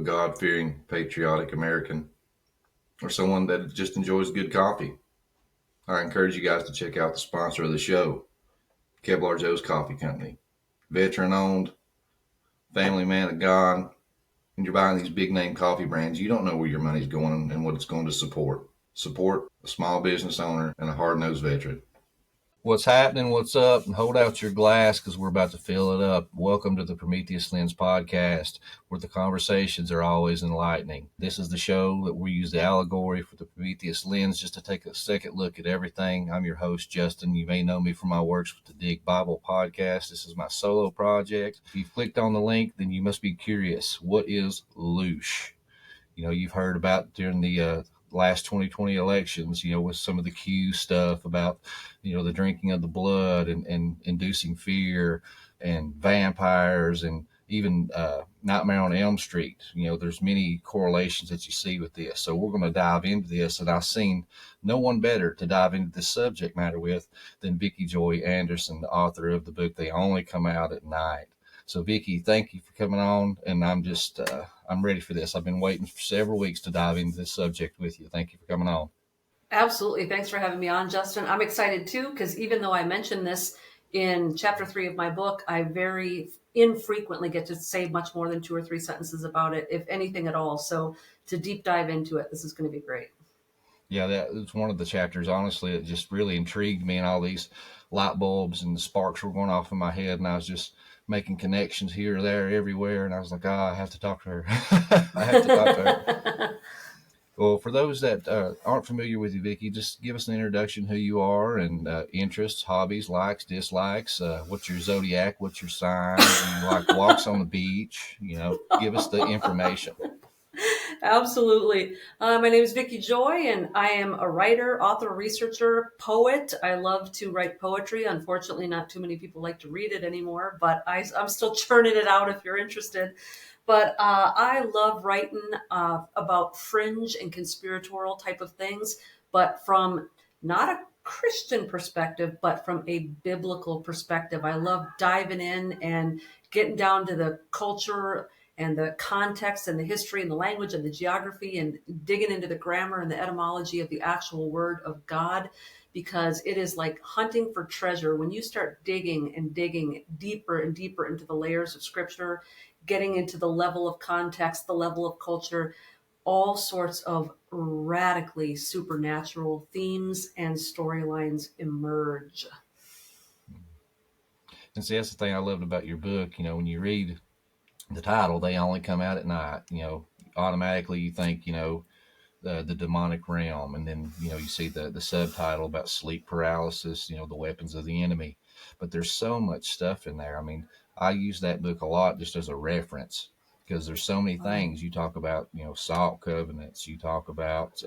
God-fearing, patriotic American or someone that just enjoys good coffee, I encourage you guys to check out the sponsor of the show, Kevlar Joe's Coffee Company. Veteran-owned, family man of God, and you're buying these big-name coffee brands, you don't know where your money's going and what it's going to support. Support a small business owner and a hard-nosed veteran. What's happening? What's up? And hold out your glass because we're about to fill it up. Welcome to the Prometheus Lens podcast, where the conversations are always enlightening. This is the show that we use the allegory for the Prometheus Lens just to take a second look at everything. I'm your host, Justin. You may know me from my works with the Dig Bible podcast. This is my solo project. If you've clicked on the link, then you must be curious. What is Loosh? You've heard about during the last 2020 elections, with some of the Q stuff about, the drinking of the blood and inducing fear and vampires and even Nightmare on Elm Street. There's many correlations that you see with this. So we're going to dive into this, and I've seen no one better to dive into this subject matter with than Vicki Joy Anderson, the author of the book, They Only Come Out at Night. So, Vicki, thank you for coming on, and I'm ready for this. I've been waiting for several weeks to dive into this subject with you. Thank you for coming on. Absolutely. Thanks for having me on, Justin. I'm excited, too, because even though I mentioned this in chapter 3 of my book, I very infrequently get to say much more than 2 or 3 sentences about it, if anything at all. So to deep dive into it, this is going to be great. Yeah, that was one of the chapters, honestly, it just really intrigued me, and all these light bulbs and the sparks were going off in my head, and I was just making connections here, there, everywhere, and I was like, I have to talk to her. I have to talk to her. Well, for those that aren't familiar with you, Vicki, just give us an introduction, who you are, and interests, hobbies, likes, dislikes. What's your zodiac? What's your sign? Do you like walks on the beach? Give us the information. Absolutely. My name is Vicki Joy, and I am a writer, author, researcher, poet. I love to write poetry. Unfortunately, not too many people like to read it anymore, but I'm still churning it out if you're interested. But I love writing about fringe and conspiratorial type of things, but from not a Christian perspective, but from a biblical perspective. I love diving in and getting down to the culture and the context and the history and the language and the geography and digging into the grammar and the etymology of the actual word of God, because it is like hunting for treasure. When you start digging and digging deeper and deeper into the layers of scripture, getting into the level of context, the level of culture, all sorts of radically supernatural themes and storylines emerge. And see, that's the thing I loved about your book. When you read the title, They Only Come Out at Night, automatically you think, the demonic realm. And then, you see the subtitle about sleep paralysis, the weapons of the enemy. But there's so much stuff in there. I mean, I use that book a lot just as a reference because there's so many things. You talk about, salt covenants. You talk about,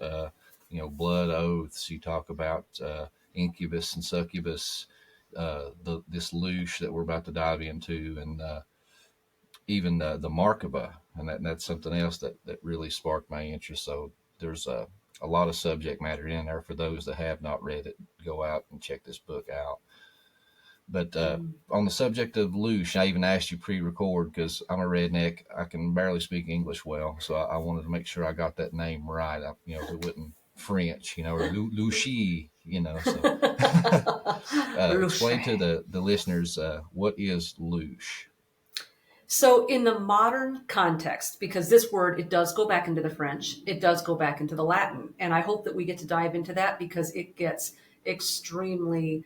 blood oaths. You talk about incubus and succubus, this Loosh that we're about to dive into, and even the Markaba, and that's something else that really sparked my interest. So there's a lot of subject matter in there for those that have not read it. Go out and check this book out. But on the subject of Loosh, I even asked you pre-record because I'm a redneck. I can barely speak English well, so I wanted to make sure I got that name right. If it wasn't French, or Looshy, So explain to the listeners, what is Loosh? So in the modern context, because this word, it does go back into the French, it does go back into the Latin. And I hope that we get to dive into that because it gets extremely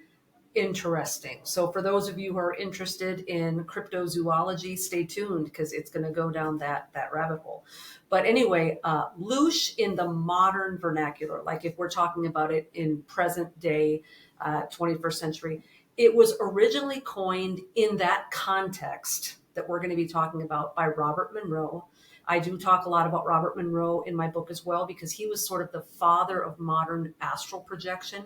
interesting. So for those of you who are interested in cryptozoology, stay tuned because it's going to go down that rabbit hole. But anyway, Loosh in the modern vernacular, like if we're talking about it in present day, 21st century, it was originally coined in that context that we're going to be talking about by Robert Monroe. I do talk a lot about Robert Monroe in my book as well because he was sort of the father of modern astral projection.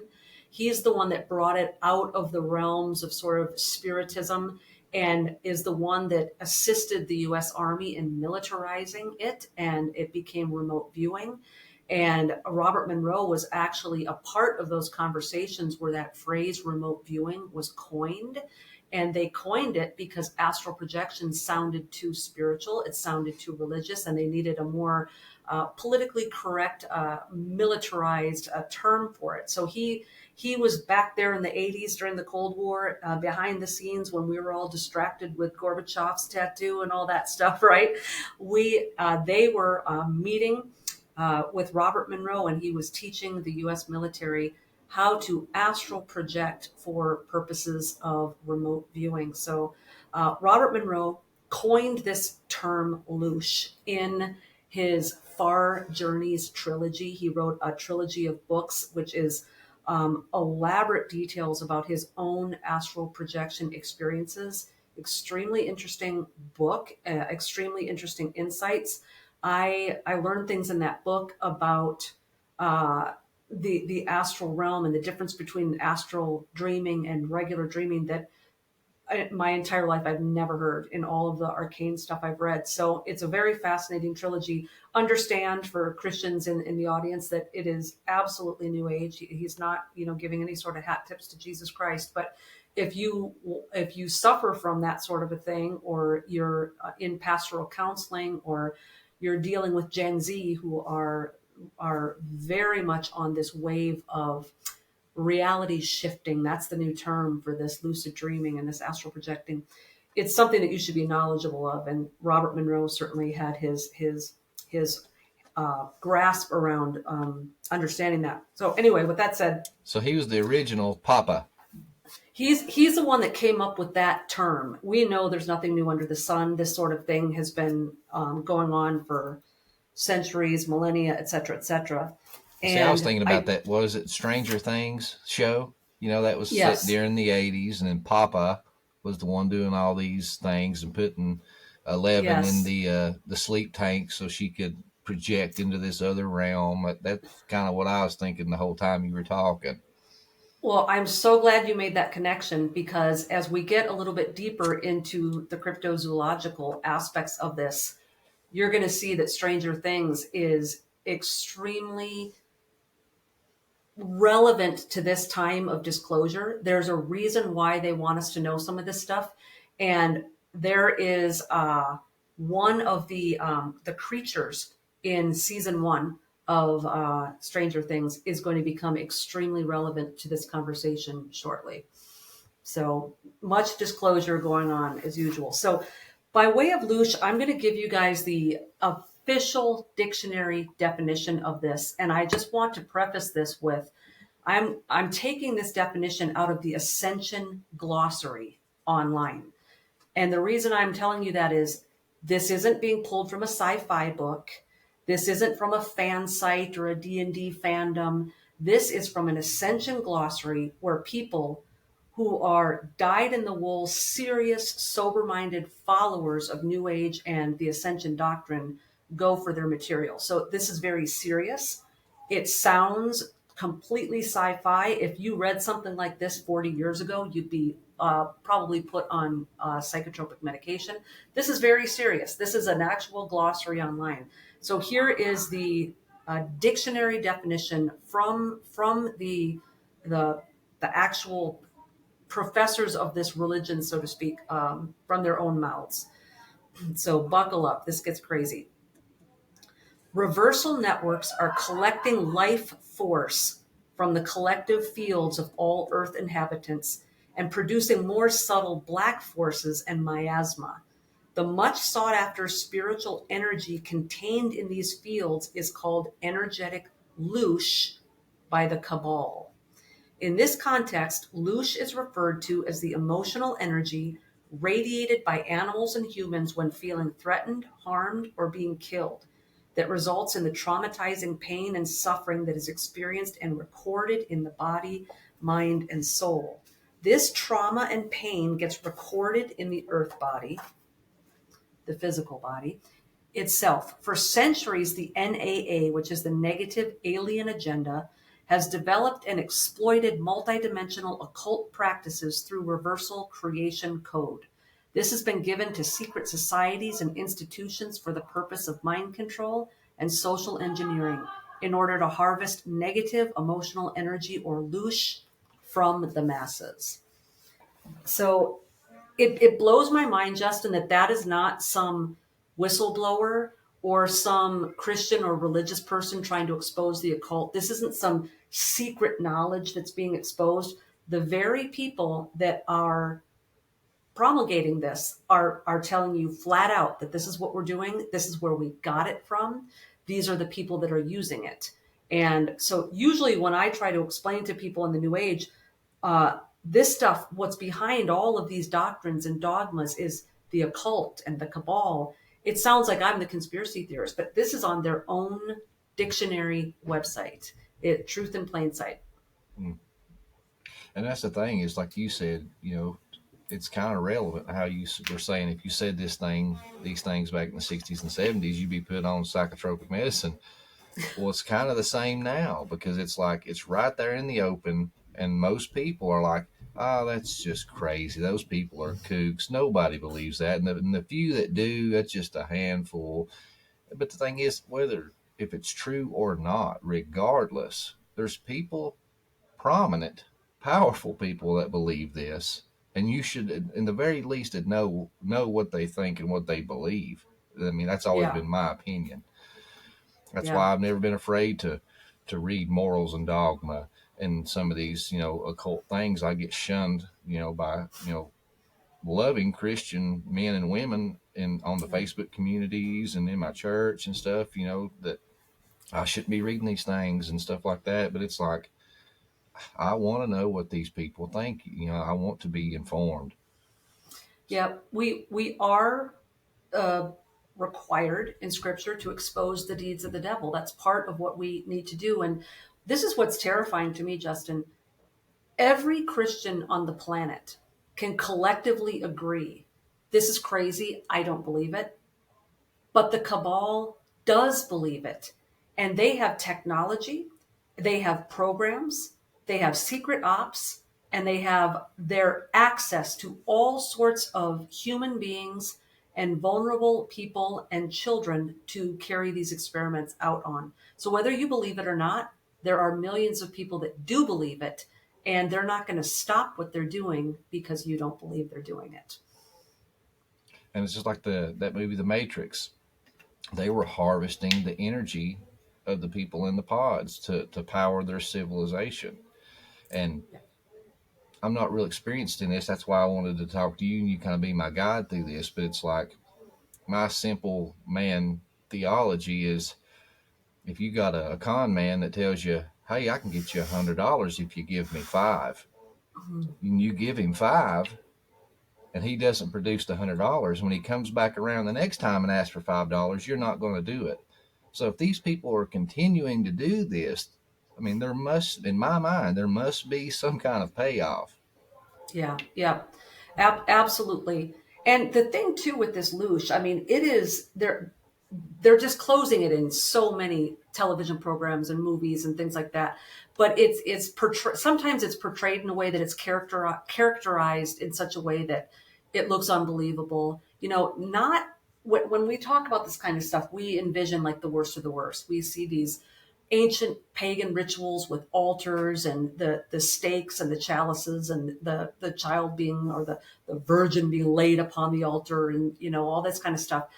He's the one that brought it out of the realms of sort of spiritism and is the one that assisted the U.S. Army in militarizing it, and it became remote viewing. And Robert Monroe was actually a part of those conversations where that phrase remote viewing was coined. And they coined it because astral projection sounded too spiritual, it sounded too religious, and they needed a more politically correct, militarized term for it. So he was back there in the 80s during the Cold War, behind the scenes when we were all distracted with Gorbachev's tattoo and all that stuff, right? They were meeting with Robert Monroe, and he was teaching the U.S. military how to astral project for purposes of remote viewing. So Robert Monroe coined this term Loosh in his Far Journeys trilogy. He wrote a trilogy of books, which is elaborate details about his own astral projection experiences. Extremely interesting book, extremely interesting insights. I learned things in that book about the astral realm and the difference between astral dreaming and regular dreaming that my entire life I've never heard in all of the arcane stuff I've read. So it's a very fascinating trilogy. Understand for Christians in the audience that it is absolutely new age. He's not, giving any sort of hat tips to Jesus Christ. But if you suffer from that sort of a thing, or you're in pastoral counseling, or you're dealing with Gen Z who are very much on this wave of reality shifting. That's the new term for this lucid dreaming and this astral projecting. It's something that you should be knowledgeable of. And Robert Monroe certainly had his grasp around understanding that. So anyway, with that said, so he was the original Papa. He's the one that came up with that term. We know there's nothing new under the sun. This sort of thing has been going on for centuries, millennia, et cetera, et cetera. See, I was thinking about that. Was it Stranger Things show? That was Yes. set during the 80s, and then Papa was the one doing all these things and putting 11 in the sleep tank so she could project into this other realm. That's kind of what I was thinking the whole time you were talking. Well, I'm so glad you made that connection, because as we get a little bit deeper into the cryptozoological aspects of this, you're going to see that Stranger Things is extremely relevant to this time of disclosure. There's a reason why they want us to know some of this stuff. And there is one of the creatures in season 1 of Stranger Things is going to become extremely relevant to this conversation shortly. So much disclosure going on as usual. So by way of Loosh, I'm going to give you guys the official dictionary definition of this. And I just want to preface this with, I'm taking this definition out of the Ascension Glossary online. And the reason I'm telling you that is this isn't being pulled from a sci-fi book. This isn't from a fan site or a D&D fandom. This is from an Ascension Glossary where people who are dyed-in-the-wool, serious, sober-minded followers of New Age and the Ascension doctrine go for their material. So this is very serious. It sounds completely sci-fi. If you read something like this 40 years ago, you'd be probably put on psychotropic medication. This is very serious. This is an actual glossary online. So here is the dictionary definition from the actual professors of this religion, so to speak, from their own mouths. So buckle up. This gets crazy. Reversal networks are collecting life force from the collective fields of all Earth inhabitants and producing more subtle black forces and miasma. The much sought after spiritual energy contained in these fields is called energetic loosh by the Cabal. In this context, loosh is referred to as the emotional energy radiated by animals and humans when feeling threatened, harmed, or being killed, that results in the traumatizing pain and suffering that is experienced and recorded in the body, mind, and soul. This trauma and pain gets recorded in the earth body, the physical body, itself. For centuries, the NAA, which is the Negative Alien Agenda, has developed and exploited multidimensional occult practices through reversal creation code. This has been given to secret societies and institutions for the purpose of mind control and social engineering in order to harvest negative emotional energy or loosh from the masses. So it blows my mind, Justin, that is not some whistleblower or some Christian or religious person trying to expose the occult. This isn't some secret knowledge that's being exposed. The very people that are promulgating this are telling you flat out that this is what we're doing. This is where we got it from. These are the people that are using it. And so usually when I try to explain to people in the New Age, this stuff, what's behind all of these doctrines and dogmas is the occult and the cabal. It sounds like I'm the conspiracy theorist, but this is on their own dictionary website. Truth in Plain Sight. And that's the thing is, like you said, it's kind of relevant how you were saying if you said these things back in the 60s and 70s, you'd be put on psychotropic medicine. Well, it's kind of the same now because it's like it's right there in the open, and most people are like, oh, that's just crazy. Those people are kooks. Nobody believes that. And the few that do, that's just a handful. But the thing is, if it's true or not, regardless, there's people, prominent, powerful people that believe this. And you should, in the very least, know what they think and what they believe. I mean, that's always been my opinion. That's why I've never been afraid to read morals and dogma and some of these, occult things. I get shunned, by, loving Christian men and women on the Facebook communities and in my church and stuff, that I shouldn't be reading these things and stuff like that. But it's like, I want to know what these people think. I want to be informed. Yeah, we are required in Scripture to expose the deeds of the devil. That's part of what we need to do. And this is what's terrifying to me, Justin. Every Christian on the planet can collectively agree, this is crazy. I don't believe it. But the cabal does believe it. And they have technology, they have programs, they have secret ops, and they have their access to all sorts of human beings and vulnerable people and children to carry these experiments out on. So whether you believe it or not, there are millions of people that do believe it, and they're not going to stop what they're doing because you don't believe they're doing it. And it's just like that movie, The Matrix. They were harvesting the energy of the people in the pods to power their civilization. And I'm not real experienced in this. That's why I wanted to talk to you and you kind of be my guide through this. But it's like my simple man theology is if you got a con man that tells you, hey, I can get you $100 if you give me $5, and you give him $5 and he doesn't produce the $100, when he comes back around the next time and asks for $5, you're not going to do it. So if these people are continuing to do this, I mean, in my mind, there must be some kind of payoff. Yeah, absolutely. And the thing too with this Loosh, I mean, it is they're just closing it in so many television programs and movies and things like that. But sometimes it's portrayed in a way that it's characterized in such a way that it looks unbelievable. Not when we talk about this kind of stuff, we envision like the worst of the worst. We see these ancient pagan rituals with altars and the stakes and the chalices and the child being or the virgin being laid upon the altar and all this kind of stuff.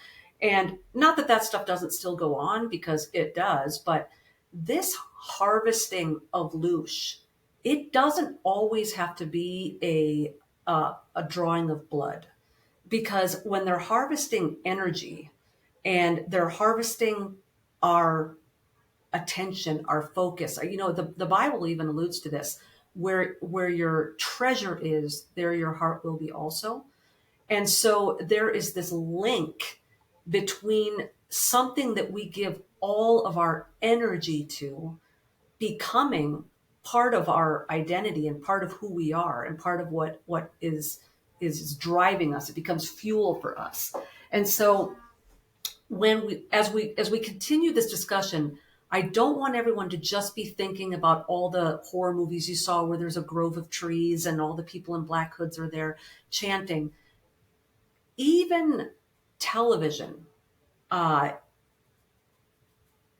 And not that stuff doesn't still go on, because it does, but this harvesting of Loosh, it doesn't always have to be a drawing of blood, because when they're harvesting energy and they're harvesting our attention, our focus, the Bible even alludes to this, where your treasure is, there your heart will be also. And so there is this link between something that we give all of our energy to becoming part of our identity and part of who we are and part of what is driving us. It becomes fuel for us. And so as we continue this discussion, I don't want everyone to just be thinking about all the horror movies you saw where there's a grove of trees and all the people in black hoods are there chanting. Even television,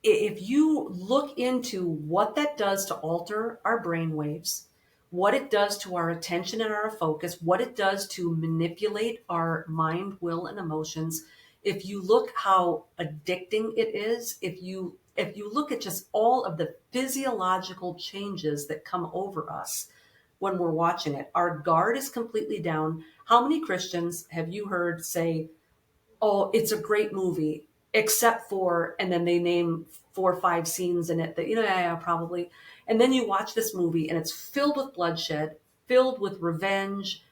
if you look into what that does to alter our brain waves, what it does to our attention and our focus, what it does to manipulate our mind, will, and emotions. If you look how addicting it is, if you look at just all of the physiological changes that come over us when we're watching it, our guard is completely down. How many Christians have you heard say, "Oh, it's a great movie," except for, and then they name 4 or 5 scenes in it that, yeah, probably. And then you watch this movie and it's filled with bloodshed, filled with revenge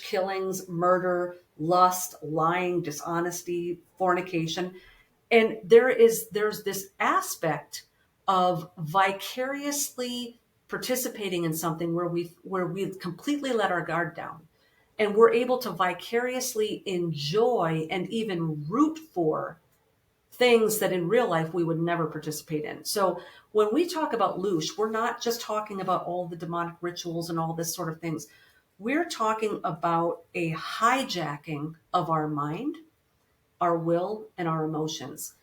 killings, murder, lust, lying, dishonesty, fornication. And there's this aspect of vicariously participating in something where we completely let our guard down, and we're able to vicariously enjoy and even root for things that in real life we would never participate in. So when we talk about Loosh, we're not just talking about all the demonic rituals and all this sort of things. We're talking about a hijacking of our mind, our will, and our emotions,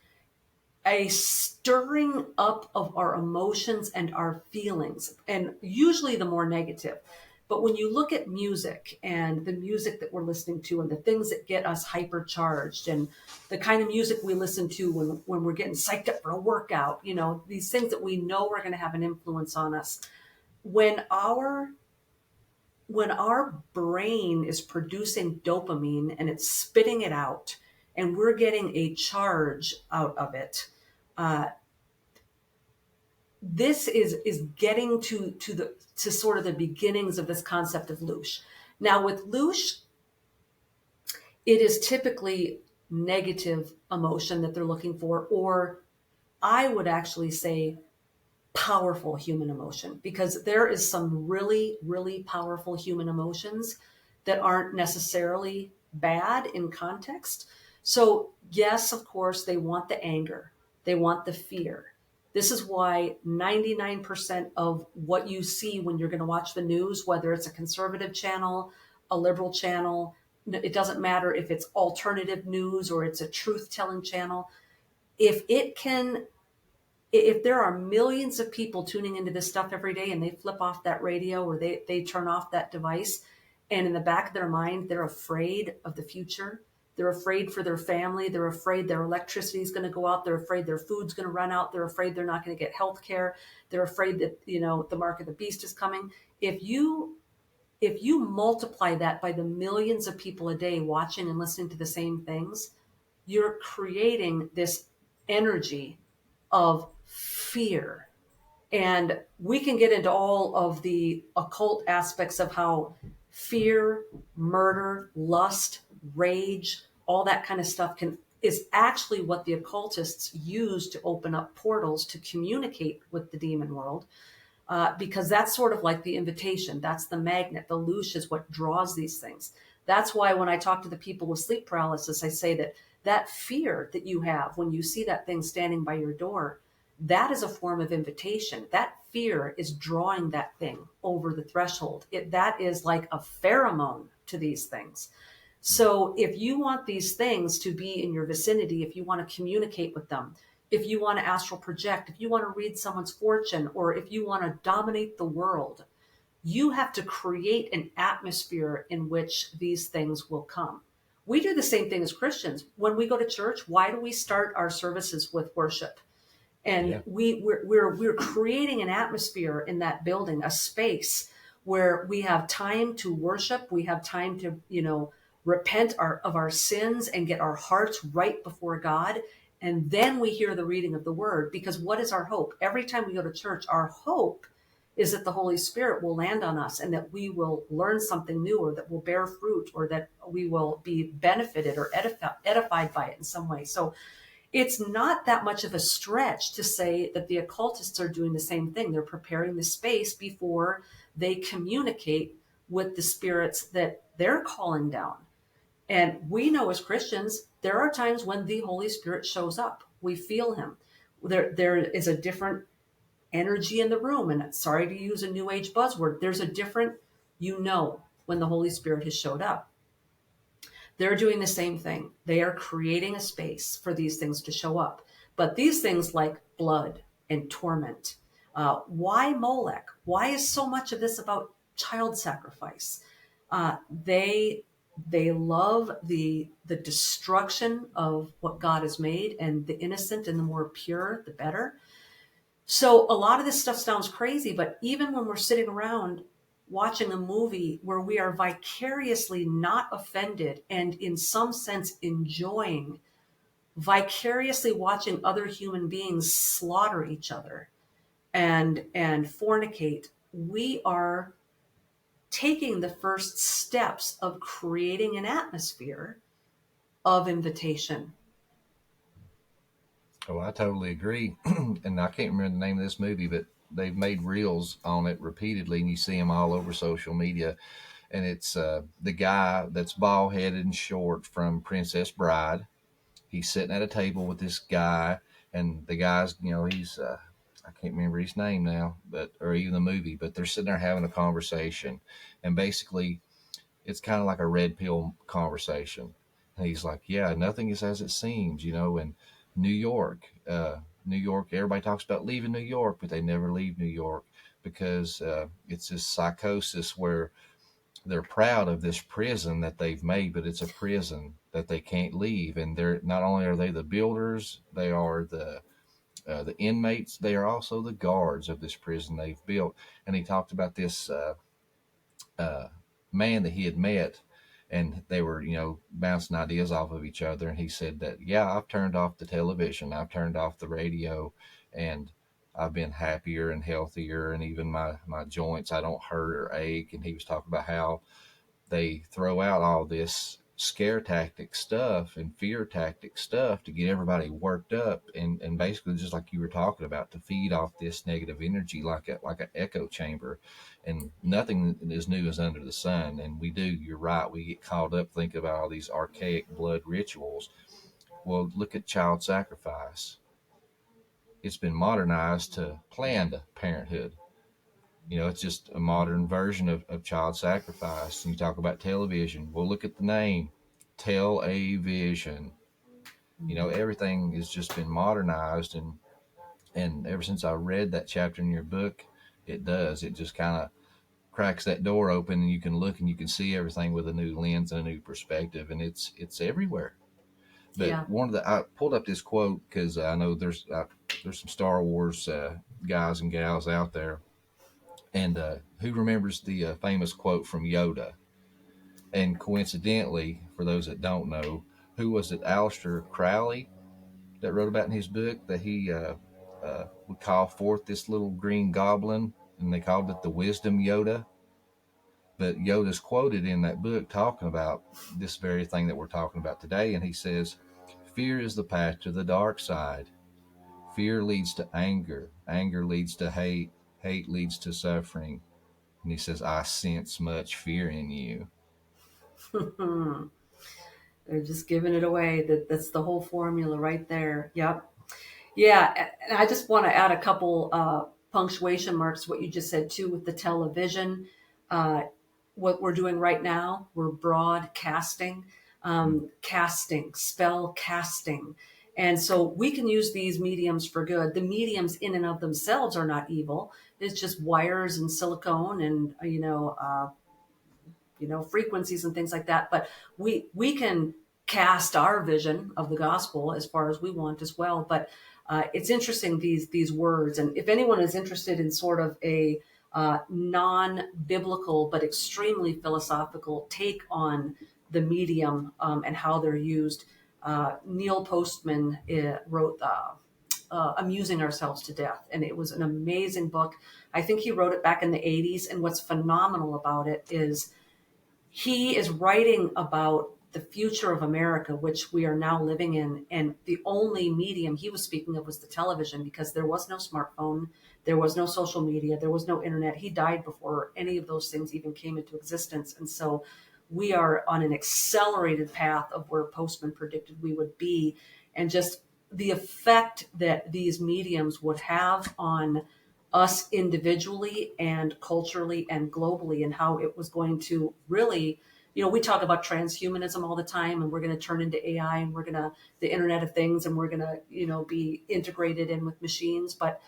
a stirring up of our emotions and our feelings, and usually the more negative. But when you look at music and the music that we're listening to and the things that get us hypercharged and the kind of music we listen to when we're getting psyched up for a workout, these things that we know are going to have an influence on us. When our brain is producing dopamine and it's spitting it out and we're getting a charge out of it, this is getting to sort of the beginnings of this concept of Loosh. Now with Loosh, it is typically negative emotion that they're looking for, or I would actually say powerful human emotion, because there is some really, really powerful human emotions that aren't necessarily bad in context. So yes, of course, they want the anger. They want the fear. This is why 99% of what you see when you're going to watch the news, whether it's a conservative channel, a liberal channel, it doesn't matter if it's alternative news or it's a truth-telling channel. If there are millions of people tuning into this stuff every day and they flip off that radio or they turn off that device, and in the back of their mind, they're afraid of the future. They're afraid for their family. They're afraid their electricity is going to go out. They're afraid their food's going to run out. They're afraid they're not going to get health care. They're afraid that, the mark of the beast is coming. If you multiply that by the millions of people a day watching and listening to the same things, you're creating this energy of fear. And we can get into all of the occult aspects of how fear, murder, lust, rage, all that kind of stuff is actually what the occultists use to open up portals to communicate with the demon world. Because that's sort of like the invitation. That's the magnet. The Loosh is what draws these things. That's why when I talk to the people with sleep paralysis, I say that fear that you have when you see that thing standing by your door, that is a form of invitation. That fear is drawing that thing over the threshold. That is like a pheromone to these things. So if you want these things to be in your vicinity, if you want to communicate with them, if you want to astral project, if you want to read someone's fortune, or if you want to dominate the world, you have to create an atmosphere in which these things will come. We do the same thing as Christians. When we go to church, why do we start our services with worship? And Yeah. we're creating an atmosphere in that building, a space where we have time to worship, we have time to, repent of our sins and get our hearts right before God. And then we hear the reading of the word, because what is our hope? Every time we go to church, our hope is that the Holy Spirit will land on us and that we will learn something new, or that will bear fruit, or that we will be benefited or edified by it in some way. So it's not that much of a stretch to say that the occultists are doing the same thing. They're preparing the space before they communicate with the spirits that they're calling down. And we know as Christians, there are times when the Holy Spirit shows up. We feel him. There is a different energy in the room. And sorry to use a new age buzzword, there's a different, when the Holy Spirit has showed up. They're doing the same thing. They are creating a space for these things to show up. But these things like blood and torment, Why Molech? Why is so much of this about child sacrifice? They love the destruction of what God has made, and the innocent and the more pure, the better. So a lot of this stuff sounds crazy, but even when we're sitting around watching a movie where we are vicariously not offended and in some sense enjoying vicariously watching other human beings slaughter each other and fornicate, we are taking the first steps of creating an atmosphere of invitation. Oh, I totally agree. And I can't remember the name of this movie, but they've made reels on it repeatedly, and you see them all over social media. And it's the guy that's bald headed and short from Princess Bride. He's sitting at a table with this guy, and the guy's, he's I can't remember his name now, but or even the movie, but they're sitting there having a conversation, and basically it's kind of like a red pill conversation. And he's like, yeah, nothing is as it seems, and New York, New York, everybody talks about leaving New York, but they never leave New York because it's this psychosis where they're proud of this prison that they've made, but it's a prison that they can't leave. And they're not only are they the builders, they are the inmates. They are also the guards of this prison they've built. And he talked about this uh, man that he had met, and they were, bouncing ideas off of each other. And he said that, yeah, I've turned off the television, I've turned off the radio, and I've been happier and healthier, and even my joints, I don't hurt or ache. And he was talking about how they throw out all this scare tactic stuff and fear tactic stuff to get everybody worked up, and basically just like you were talking about, to feed off this negative energy like an echo chamber. And nothing is new as under the sun. And you're right, we get caught up thinking about all these archaic blood rituals. Well, look at child sacrifice. It's been modernized to planned parenthood. It's just a modern version of child sacrifice. And you talk about television. Well, look at the name, Tell-A-Vision. Everything has just been modernized, and ever since I read that chapter in your book, it does. It just kind of cracks that door open, and you can look and you can see everything with a new lens and a new perspective, and it's everywhere. But Yeah. I pulled up this quote because I know there's some Star Wars guys and gals out there. And who remembers the famous quote from Yoda? And coincidentally, for those that don't know, who was it? Aleister Crowley that wrote about in his book that he would call forth this little green goblin, and they called it the Wisdom Yoda. But Yoda's quoted in that book talking about this very thing that we're talking about today, and he says, "Fear is the path to the dark side. Fear leads to anger. Anger leads to hate. Hate leads to suffering." And he says, "I sense much fear in you." They're just giving it away. That's the whole formula right there. Yep. Yeah, and I just want to add a couple punctuation marks to what you just said too with the television. Uh, what we're doing right now, we're broadcasting, casting, spell casting. And so we can use these mediums for good. The mediums in and of themselves are not evil. It's just wires and silicone and, frequencies and things like that. But we can cast our vision of the gospel as far as we want as well. But it's interesting, these words. And if anyone is interested in sort of a non-biblical but extremely philosophical take on the medium and how they're used, Neil Postman wrote Amusing Ourselves to Death. And it was an amazing book. I think he wrote it back in the 80s. And what's phenomenal about it is he is writing about the future of America, which we are now living in. And the only medium he was speaking of was the television, because there was no smartphone, there was no social media, there was no internet. He died before any of those things even came into existence. And so we are on an accelerated path of where Postman predicted we would be. And just the effect that these mediums would have on us individually and culturally and globally, and how it was going to really, we talk about transhumanism all the time, and we're going to turn into AI, and the Internet of Things, and we're going to, be integrated in with machines. But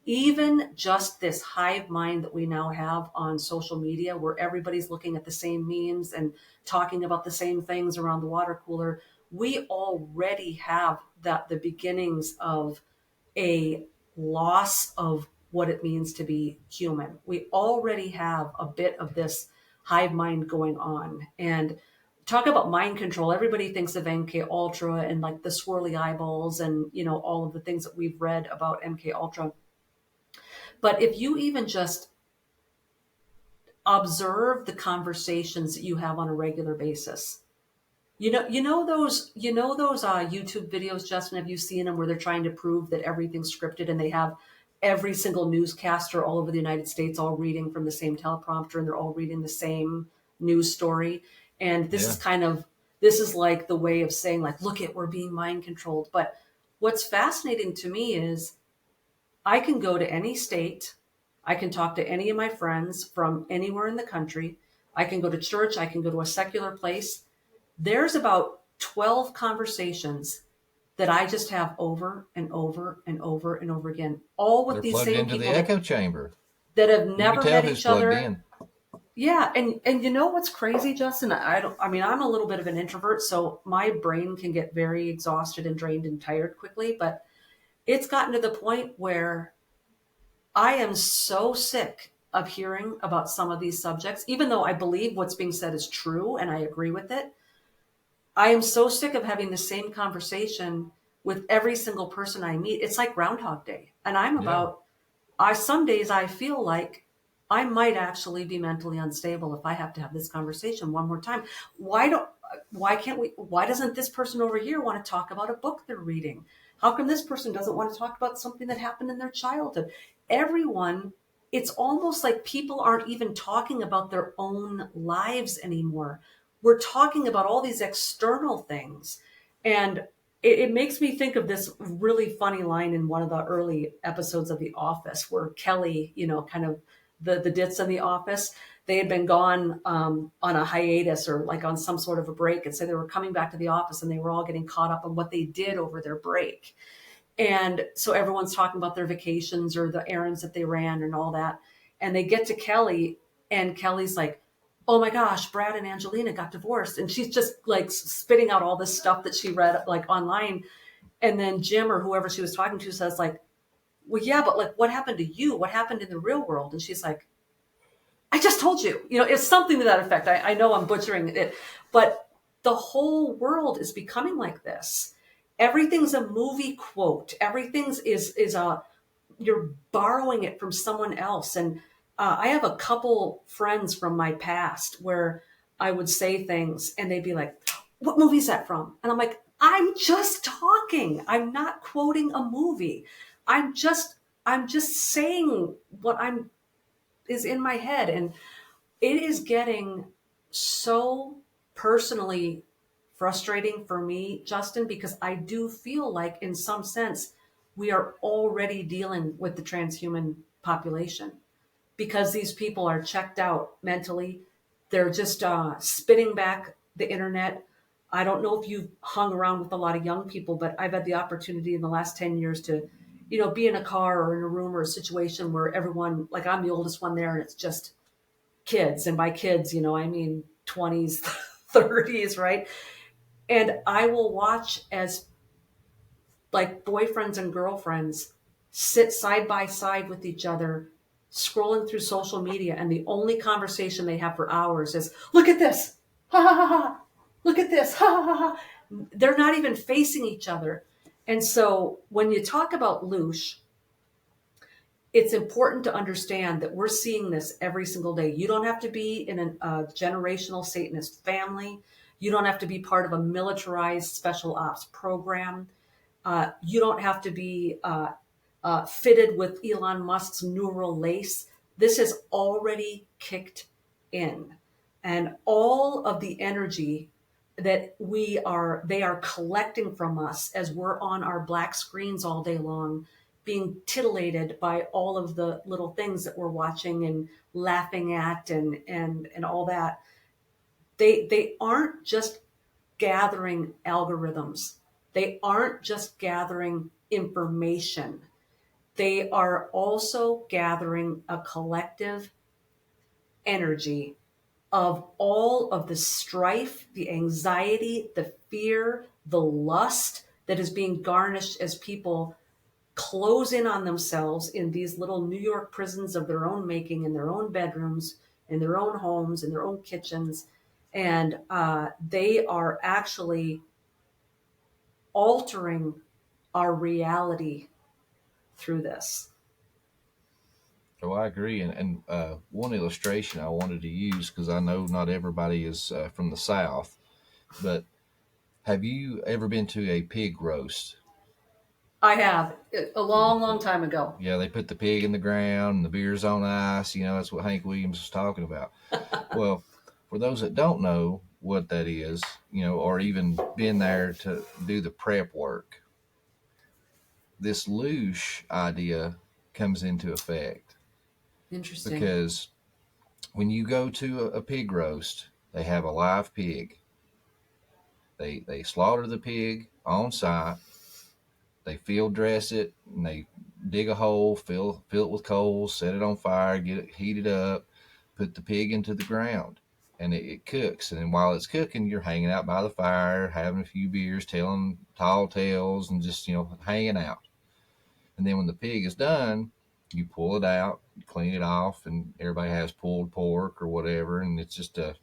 even just this hive mind that we now have on social media, where everybody's looking at the same memes and talking about the same things around the water cooler, we already have the beginnings of a loss of what it means to be human. We already have a bit of this hive mind going on. And talk about mind control. Everybody thinks of MK Ultra and like the swirly eyeballs and, you know, all of the things that we've read about MK Ultra. But if you even just observe the conversations that you have on a regular basis, you know those YouTube videos, Justin. Have you seen them where they're trying to prove that everything's scripted, and they have every single newscaster all over the United States all reading from the same teleprompter, and they're all reading the same news story. And this Yeah. is this is like the way of saying, like, look at, we're being mind controlled. But what's fascinating to me is I can go to any state. I can talk to any of my friends from anywhere in the country. I can go to church. I can go to a secular place. There's about 12 conversations that I just have over and over and over and over again, all with They're these plugged same into the people echo chamber. that have You can never tell met who's each plugged other. in. Yeah, and you know what's crazy, Justin? I mean, I'm a little bit of an introvert, so my brain can get very exhausted and drained and tired quickly, but it's gotten to the point where I am so sick of hearing about some of these subjects, even though I believe what's being said is true and I agree with it. I am so sick of having the same conversation with every single person I meet. It's like Groundhog Day. And Yeah. some days I feel like I might actually be mentally unstable if I have to have this conversation one more time. Why don't, why doesn't this person over here want to talk about a book they're reading? How come this person doesn't want to talk about something that happened in their childhood? Everyone, it's almost like people aren't even talking about their own lives anymore. We're talking about all these external things. And it makes me think of this really funny line in one of the early episodes of The Office, where Kelly, you know, kind of the dits in The Office, they had been gone on a hiatus or like on some sort of a break. And so they were coming back to the office and they were all getting caught up on what they did over their break. And so everyone's talking about their vacations or the errands that they ran and all that. And they get to Kelly, and Kelly's like, oh my gosh, Brad and Angelina got divorced. And she's just like spitting out all this stuff that she read like online. And then Jim or whoever she was talking to says, like, well, yeah, but like, what happened to you? What happened in the real world? And she's like, I just told you, you know, it's something to that effect. I know I'm butchering it, but the whole world is becoming like this. Everything's a movie quote. Everything's is a, you're borrowing it from someone else. And I have a couple friends from my past where I would say things and they'd be like, what movie is that from? And I'm like, I'm just talking. I'm not quoting a movie. I'm just I'm just saying what I'm is in my head. And it is getting so personally frustrating for me, Justin, because I do feel like, in some sense, we are already dealing with the transhuman population because these people are checked out mentally. They're just spitting back the internet. I don't know if you've hung around with a lot of young people, but I've had the opportunity in the last 10 years to, you know, be in a car or in a room or a situation where everyone, like I'm the oldest one there, and it's just kids. And by kids, you know, I mean 20s, 30s, right? And I will watch as like boyfriends and girlfriends sit side by side with each other, scrolling through social media. And the only conversation they have for hours is, look at this. Ha ha ha ha. Look at this. Ha ha ha ha. They're not even facing each other. And so when you talk about Loosh, it's important to understand that we're seeing this every single day. You don't have to be in a generational Satanist family. You don't have to be part of a militarized special ops program. You don't have to be fitted with Elon Musk's neural lace. This has already kicked in. And all of the energy that they are collecting from us as we're on our black screens all day long, being titillated by all of the little things that we're watching and laughing at and all that. They aren't just gathering algorithms. They aren't just gathering information. they are also gathering a collective energy of all of the strife, the anxiety, the fear, the lust that is being garnished as people close in on themselves in these little New York prisons of their own making, in their own bedrooms, in their own homes, in their own kitchens. And they are actually altering our reality through this. Oh, I agree. And one illustration I wanted to use, because I know not everybody is from the South, but have you ever been to a pig roast? I have a long, long time ago. Yeah, they put the pig in the ground and the beer's on ice. That's what Hank Williams was talking about. Well, for those that don't know what that is, or even been there to do the prep work, this Loosh idea comes into effect Interesting. because when you go to a pig roast, they have a live pig. They slaughter the pig on site. They field dress it, and they dig a hole, fill it with coals, set it on fire, get it heated up, put the pig into the ground, and it cooks. And then while it's cooking, you're hanging out by the fire, having a few beers, telling tall tales, and just hanging out. And then when the pig is done, you pull it out, you clean it off, and everybody has pulled pork or whatever, and it's just a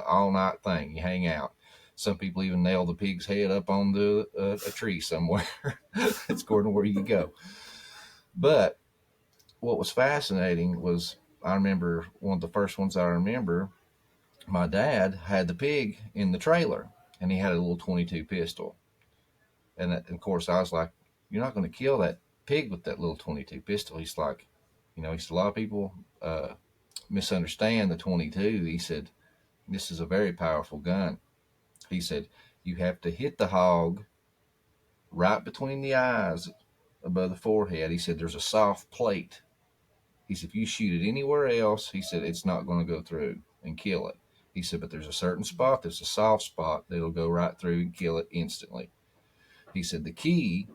all night thing. You hang out. Some people even nail the pig's head up on a tree somewhere. It's according to where you go. But what was fascinating was, I remember one of the first ones I remember, my dad had the pig in the trailer, and he had a little 22 pistol. And of course, I was like, "You're not going to kill that pig with that little 22 pistol." He's like, he said, "A lot of people misunderstand the 22." He said, "This is a very powerful gun." He said, "You have to hit the hog right between the eyes, above the forehead." He said, "There's a soft plate." He said, "If you shoot it anywhere else," he said, "it's not going to go through and kill it." He said, "But there's a certain spot that's a soft spot that'll go right through and kill it instantly." He said, "The key,"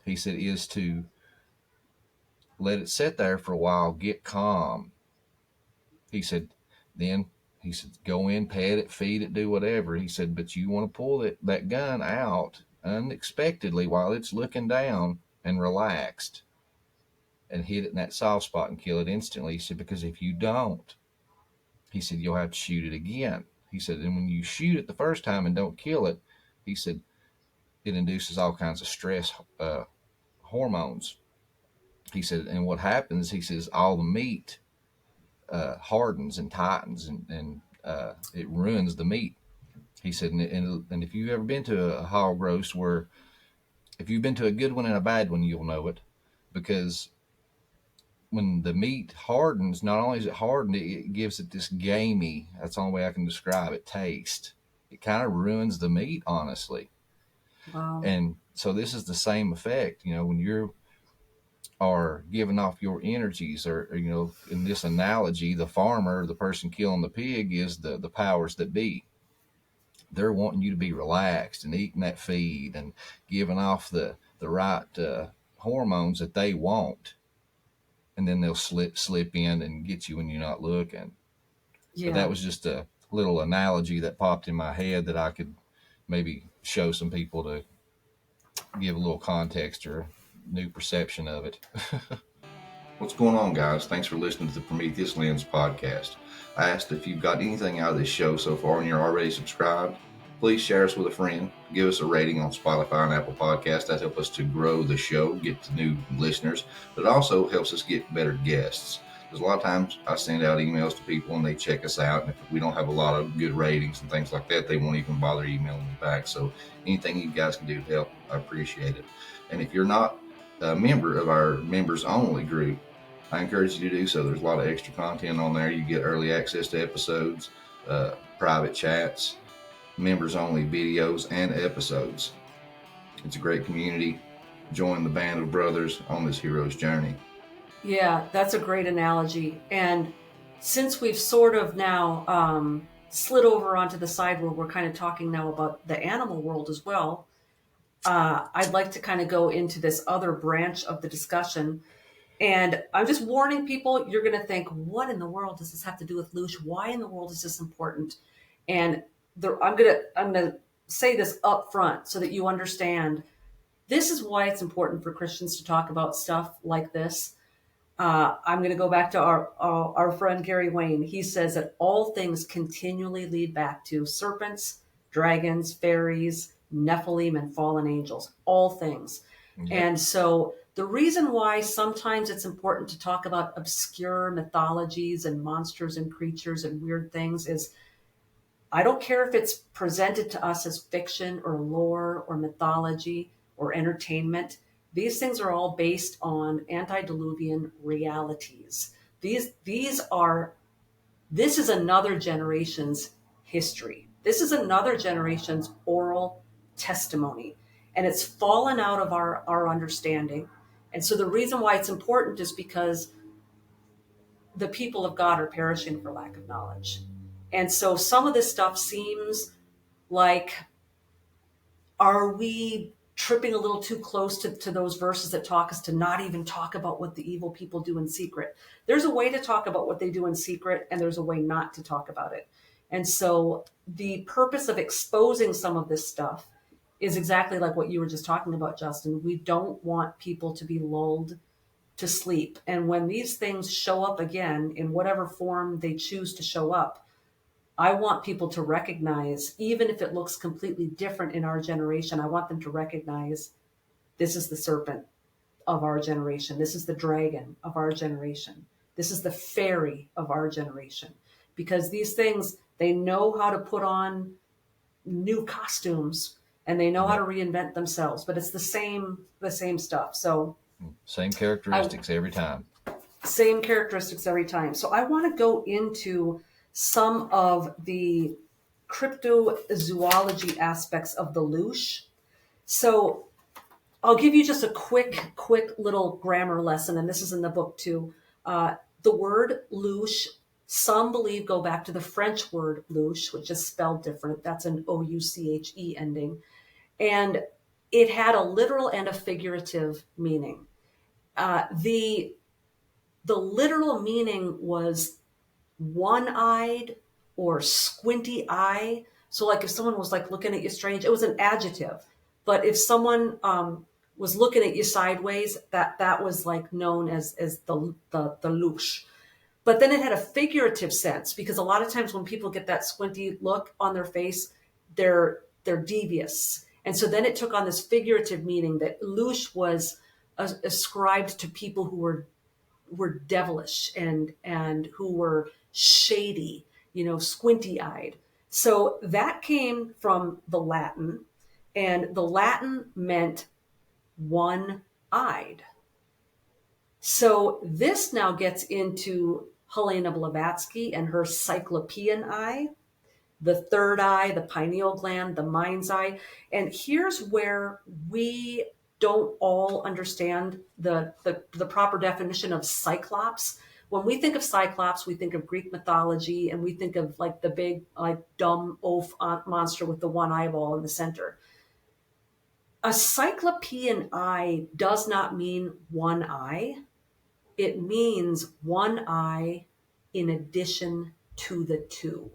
he said, "is to let it sit there for a while, get calm." He said, "Then," he said, "go in, pet it, feed it, do whatever." He said, "But you want to pull that gun out unexpectedly while it's looking down and relaxed, and hit it in that soft spot and kill it instantly." He said, "Because if you don't," he said, "you'll have to shoot it again." He said, "And when you shoot it the first time and don't kill it," he said, "it induces all kinds of stress hormones." He said, "And what happens," he says, "all the meat hardens and tightens, and it ruins the meat." He said, and if you've ever been to a hog roast, where if you've been to a good one and a bad one, you'll know it, because when the meat hardens, not only is it hardened, it gives it this gamey, that's the only way I can describe it, taste. It kind of ruins the meat, honestly. Wow. And so this is the same effect, when you are giving off your energies, or in this analogy, the farmer, the person killing the pig, is the powers that be. They're wanting you to be relaxed and eating that feed and giving off the right hormones that they want, and then they'll slip in and get you when you're not looking. Yeah. But that was just a little analogy that popped in my head that I could maybe show some people to give a little context or new perception of it. What's going on, guys? Thanks for listening to the Prometheus Lens podcast. I asked if you've got anything out of this show so far and you're already subscribed, please share us with a friend. Give us a rating on Spotify and Apple Podcasts. That helps us to grow the show, get to new listeners, but it also helps us get better guests. Because a lot of times I send out emails to people and they check us out, and if we don't have a lot of good ratings and things like that, they won't even bother emailing me back. So anything you guys can do to help, I appreciate it. And if you're not a member of our members only group, I encourage you to do so. There's a lot of extra content on there. You get early access to episodes, private chats, members only videos and episodes. It's a great community. Join the band of brothers on this hero's journey. Yeah, that's a great analogy. And since we've sort of now slid over onto the side where we're kind of talking now about the animal world as well, I'd like to kind of go into this other branch of the discussion. And I'm just warning people, you're going to think, what in the world does this have to do with Loosh? Why in the world is this important? And I'm gonna say this up front so that you understand. This is why it's important for Christians to talk about stuff like this. I'm going to go back to our friend Gary Wayne. He says that all things continually lead back to serpents, dragons, fairies, Nephilim, and fallen angels. All things. Yep. And so the reason why sometimes it's important to talk about obscure mythologies and monsters and creatures and weird things is, I don't care if it's presented to us as fiction or lore or mythology or entertainment. These things are all based on antediluvian realities. These are This is another generation's history. This is another generation's oral testimony. And it's fallen out of our understanding. And so the reason why it's important is because the people of God are perishing for lack of knowledge. And so some of this stuff seems like, are we tripping a little too close to those verses that talk us to not even talk about what the evil people do in secret? There's a way to talk about what they do in secret, and there's a way not to talk about it. And so the purpose of exposing some of this stuff is exactly like what you were just talking about, Justin. We don't want people to be lulled to sleep. And when these things show up again, in whatever form they choose to show up, I want people to recognize, even if it looks completely different in our generation, I want them to recognize this is the serpent of our generation. This is the dragon of our generation. This is the fairy of our generation. Because these things, they know how to put on new costumes and they know how to reinvent themselves, but it's the same stuff. So same characteristics every time. Same characteristics every time. So I want to go into some of the cryptozoology aspects of the Loosh. So I'll give you just a quick little grammar lesson, and this is in the book too. The word Loosh, some believe go back to the French word louche, which is spelled different. That's an O-U-C-H-E ending. And it had a literal and a figurative meaning. The literal meaning was one-eyed or squinty eye. So like if someone was like looking at you strange, it was an adjective. But if someone was looking at you sideways, that was like known as the louche. But then it had a figurative sense, because a lot of times when people get that squinty look on their face, they're devious. And so then it took on this figurative meaning that louche was ascribed to people who were devilish and who were shady, squinty eyed. So that came from the Latin, and the Latin meant one eyed. So this now gets into Helena Blavatsky and her cyclopean eye, the third eye, the pineal gland, the mind's eye. And here's where we don't all understand the proper definition of cyclops. When we think of cyclops, we think of Greek mythology, and we think of like the big, like dumb oaf monster with the one eyeball in the center. A cyclopean eye does not mean one eye. It means one eye in addition to the two.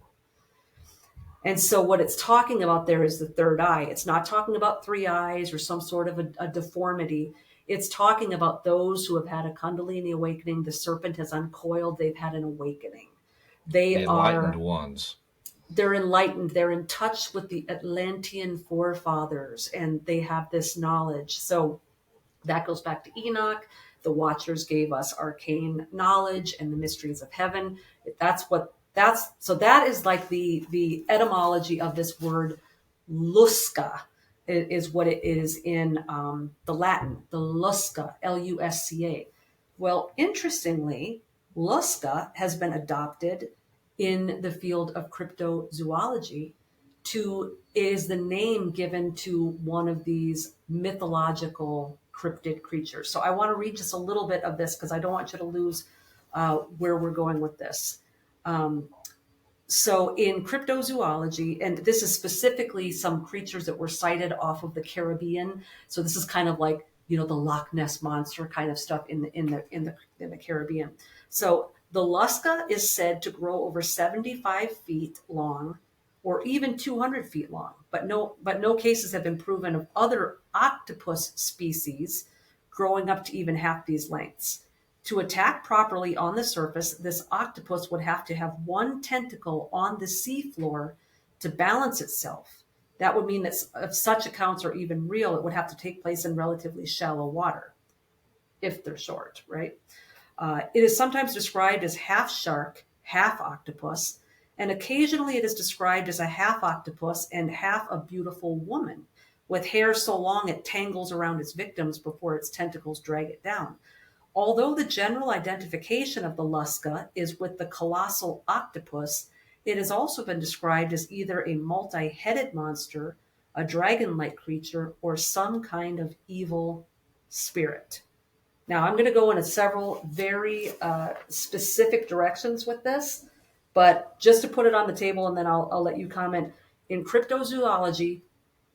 And so what it's talking about there is the third eye. It's not talking about three eyes or some sort of a deformity. It's talking about those who have had a Kundalini awakening. The serpent has uncoiled. They've had an awakening. The enlightened ones. They're enlightened. They're in touch with the Atlantean forefathers, and they have this knowledge. So that goes back to Enoch. The Watchers gave us arcane knowledge and the mysteries of heaven. So that is like the etymology of this word lusca is what it is in the Latin, the lusca, L-U-S-C-A. Well, interestingly, lusca has been adopted in the field of cryptozoology. Is the name given to one of these mythological cryptid creatures. So I want to read just a little bit of this because I don't want you to lose where we're going with this. So in cryptozoology, and this is specifically some creatures that were cited off of the Caribbean. So this is kind of like, the Loch Ness monster kind of stuff in the Caribbean. So the Lusca is said to grow over 75 feet long or even 200 feet long, but no cases have been proven of other octopus species growing up to even half these lengths. To attack properly on the surface, this octopus would have to have one tentacle on the seafloor to balance itself. That would mean that if such accounts are even real, it would have to take place in relatively shallow water, if they're short, right? It is sometimes described as half shark, half octopus, and occasionally it is described as a half octopus and half a beautiful woman with hair so long it tangles around its victims before its tentacles drag it down. Although the general identification of the Lusca is with the colossal octopus, it has also been described as either a multi-headed monster, a dragon-like creature, or some kind of evil spirit. Now, I'm going to go into several very specific directions with this, but just to put it on the table, and then I'll let you comment. In cryptozoology,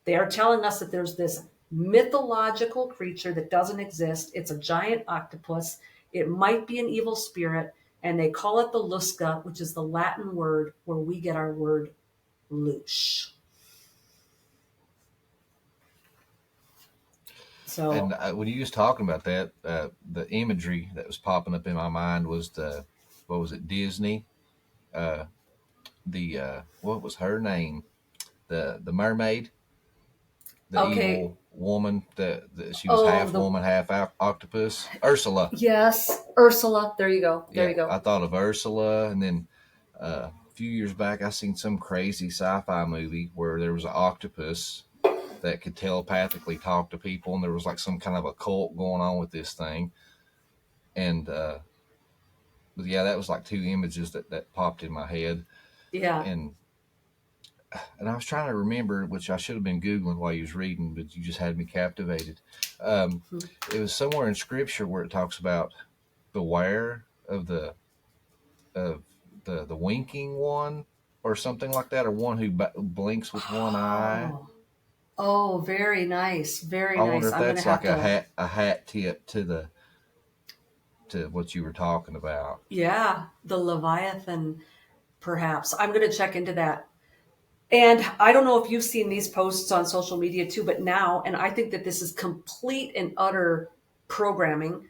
they are telling us that there's this mythological creature that doesn't exist. It's a giant octopus. It might be an evil spirit, and they call it the Lusca, which is the Latin word where we get our word loosh. So, And when you was talking about that, the imagery that was popping up in my mind was what was it, Disney? What was her name? The mermaid, the okay. evil woman that she was Oh, half woman, half octopus. Ursula. yes, Ursula. There you go. There Yeah, you go. I thought of Ursula, and then a few years back, I seen some crazy sci-fi movie where there was an octopus that could telepathically talk to people, and there was like some kind of a cult going on with this thing. And but yeah, that was like two images that popped in my head, Yeah. and I was trying to remember, which I should have been googling while you was reading, but you just had me captivated. Um, Hmm. it was somewhere in Scripture where it talks about beware of the winking one or something like that, or one who blinks with one eye. Oh, oh, very nice. Very I wonder nice. if I'm going to that's have like to, a hat tip to what you were talking about. yeah, the Leviathan, perhaps. I'm going to check into that. And I don't know if you've seen these posts on social media too, but now, and I think that this is complete and utter programming.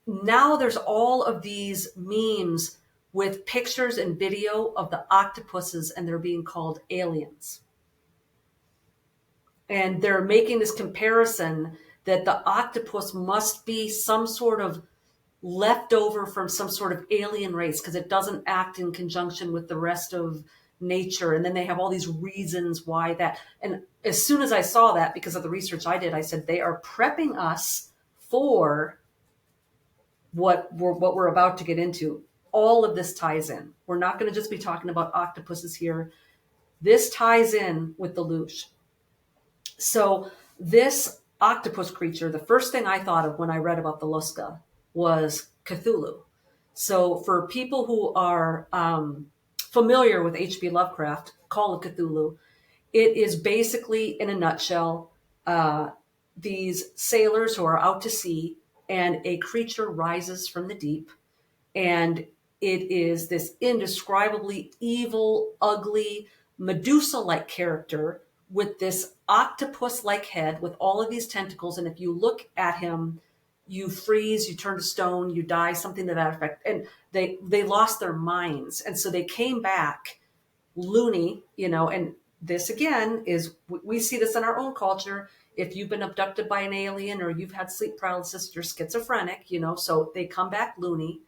Now there's all of these memes with pictures and video of the octopuses, and they're being called aliens. And they're making this comparison that the octopus must be some sort of leftover from some sort of alien race because it doesn't act in conjunction with the rest of nature. And then they have all these reasons why that. And as soon as I saw that, because of the research I did, I said they are prepping us for what we're about to get into. All of this ties in. We're not going to just be talking about octopuses here. This ties in with the Loosh. So this octopus creature, the first thing I thought of when I read about the Lusca was Cthulhu. So for people who are familiar with H.P. Lovecraft, Call of Cthulhu, it is basically, in a nutshell, these sailors who are out to sea, and a creature rises from the deep, and it is this indescribably evil, ugly, Medusa-like character with this octopus-like head with all of these tentacles. And if you look at him, you freeze, you turn to stone, you die, something to that effect. And they lost their minds, and so they came back loony, and this again is, we see this in our own culture. If you've been abducted by an alien or you've had sleep paralysis, you're schizophrenic, so they come back loony,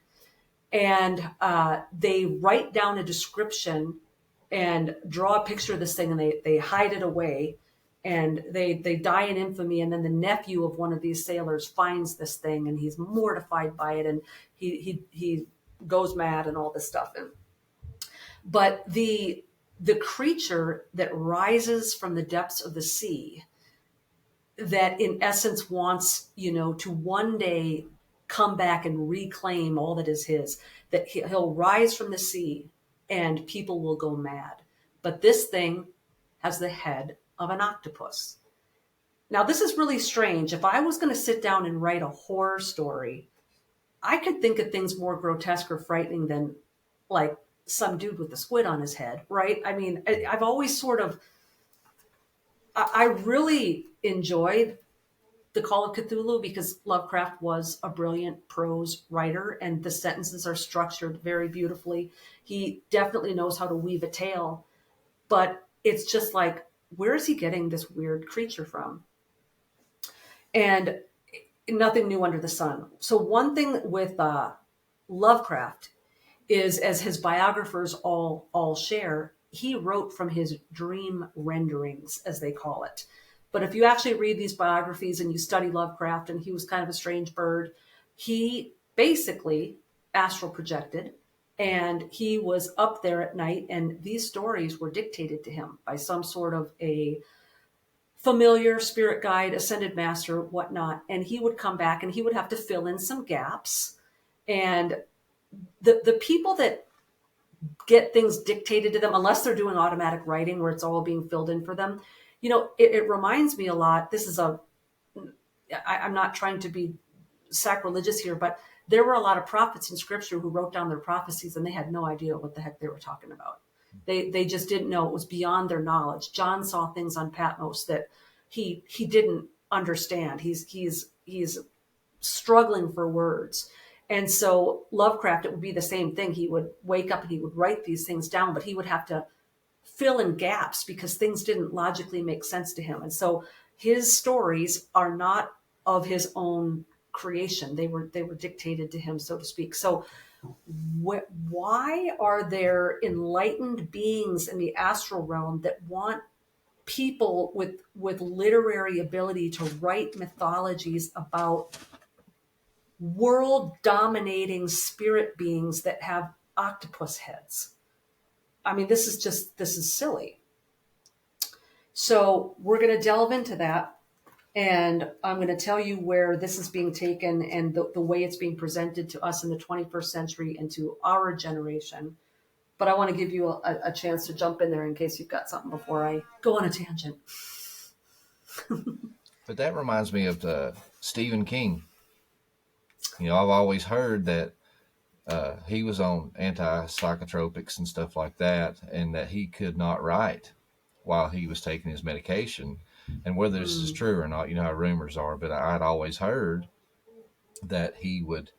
and they write down a description and draw a picture of this thing, and they hide it away, and they die in infamy. And then the nephew of one of these sailors finds this thing, and he's mortified by it, and he goes mad and all this stuff. But the creature that rises from the depths of the sea, that in essence wants, to one day come back and reclaim all that is his, that he'll rise from the sea, and people will go mad. But this thing has the head of an octopus. Now, this is really strange. If I was going to sit down and write a horror story, I could think of things more grotesque or frightening than like some dude with a squid on his head, right? I mean, I've always sort of, I really enjoyed the Call of Cthulhu because Lovecraft was a brilliant prose writer and the sentences are structured very beautifully. He definitely knows how to weave a tale, but it's just like, where is he getting this weird creature from? And nothing new under the sun. So one thing with Lovecraft is, as his biographers all share, he wrote from his dream renderings, as they call it. But if you actually read these biographies and you study Lovecraft, and he was kind of a strange bird, he basically astral projected, and he was up there at night, and these stories were dictated to him by some sort of a familiar spirit guide, ascended master, whatnot. And he would come back and he would have to fill in some gaps. And the people that get things dictated to them, unless they're doing automatic writing where it's all being filled in for them, it reminds me a lot. I'm not trying to be sacrilegious here, but there were a lot of prophets in scripture who wrote down their prophecies and they had no idea what the heck they were talking about. They just didn't know. It was beyond their knowledge. John saw things on Patmos that he didn't understand. He's struggling for words. And so Lovecraft, it would be the same thing. He would wake up and he would write these things down, but he would have to fill in gaps because things didn't logically make sense to him. And so his stories are not of his own creation. They were dictated to him, so to speak. So why are there enlightened beings in the astral realm that want people with literary ability to write mythologies about world dominating spirit beings that have octopus heads? I mean, this is silly. So we're going to delve into that. And I'm going to tell you where this is being taken and the way it's being presented to us in the 21st century and to our generation. But I want to give you a chance to jump in there in case you've got something before I go on a tangent. But that reminds me of Stephen King. I've always heard that he was on anti-psychotropics and stuff like that, and that he could not write while he was taking his medication. And whether this is true or not, you know how rumors are, but I'd always heard that he would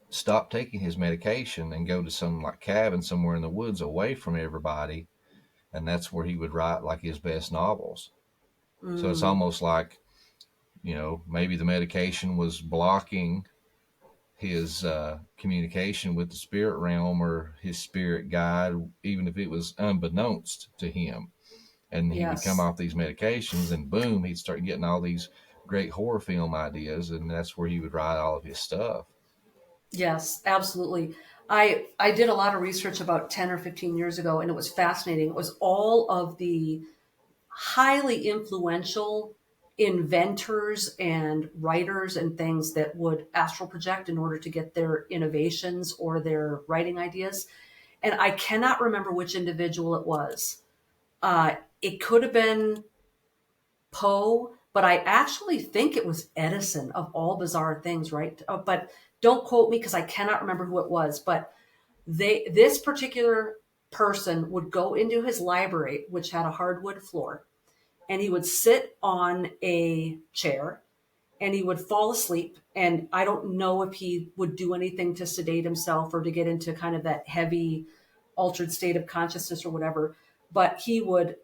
stop taking his medication and go to some like cabin somewhere in the woods away from everybody, and that's where he would write like his best novels. So it's almost like, maybe the medication was blocking his communication with the spirit realm or his spirit guide, even if it was unbeknownst to him. And he would come off these medications and boom, he'd start getting all these great horror film ideas. And that's where he would write all of his stuff. Yes, absolutely. I did a lot of research about 10 or 15 years ago, and it was fascinating. It was all of the highly influential inventors and writers and things that would astral project in order to get their innovations or their writing ideas. And I cannot remember which individual it was. It could have been Poe, but I actually think it was Edison, of all bizarre things, right? But don't quote me because I cannot remember who it was. But this particular person would go into his library, which had a hardwood floor, and he would sit on a chair and he would fall asleep. And I don't know if he would do anything to sedate himself or to get into kind of that heavy altered state of consciousness or whatever, but he would,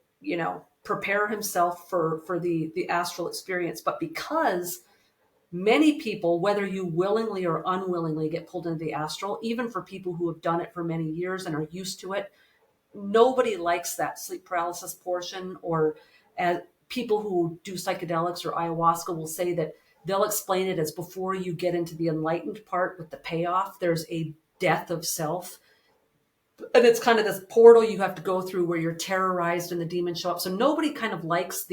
prepare himself for the astral experience. But because many people, whether you willingly or unwillingly get pulled into the astral, even for people who have done it for many years and are used to it, nobody likes that sleep paralysis portion. Or as people who do psychedelics or ayahuasca will say that they'll explain it as before you get into the enlightened part with the payoff, there's a death of self. And it's kind of this portal you have to go through where you're terrorized and the demons show up. So nobody kind of likes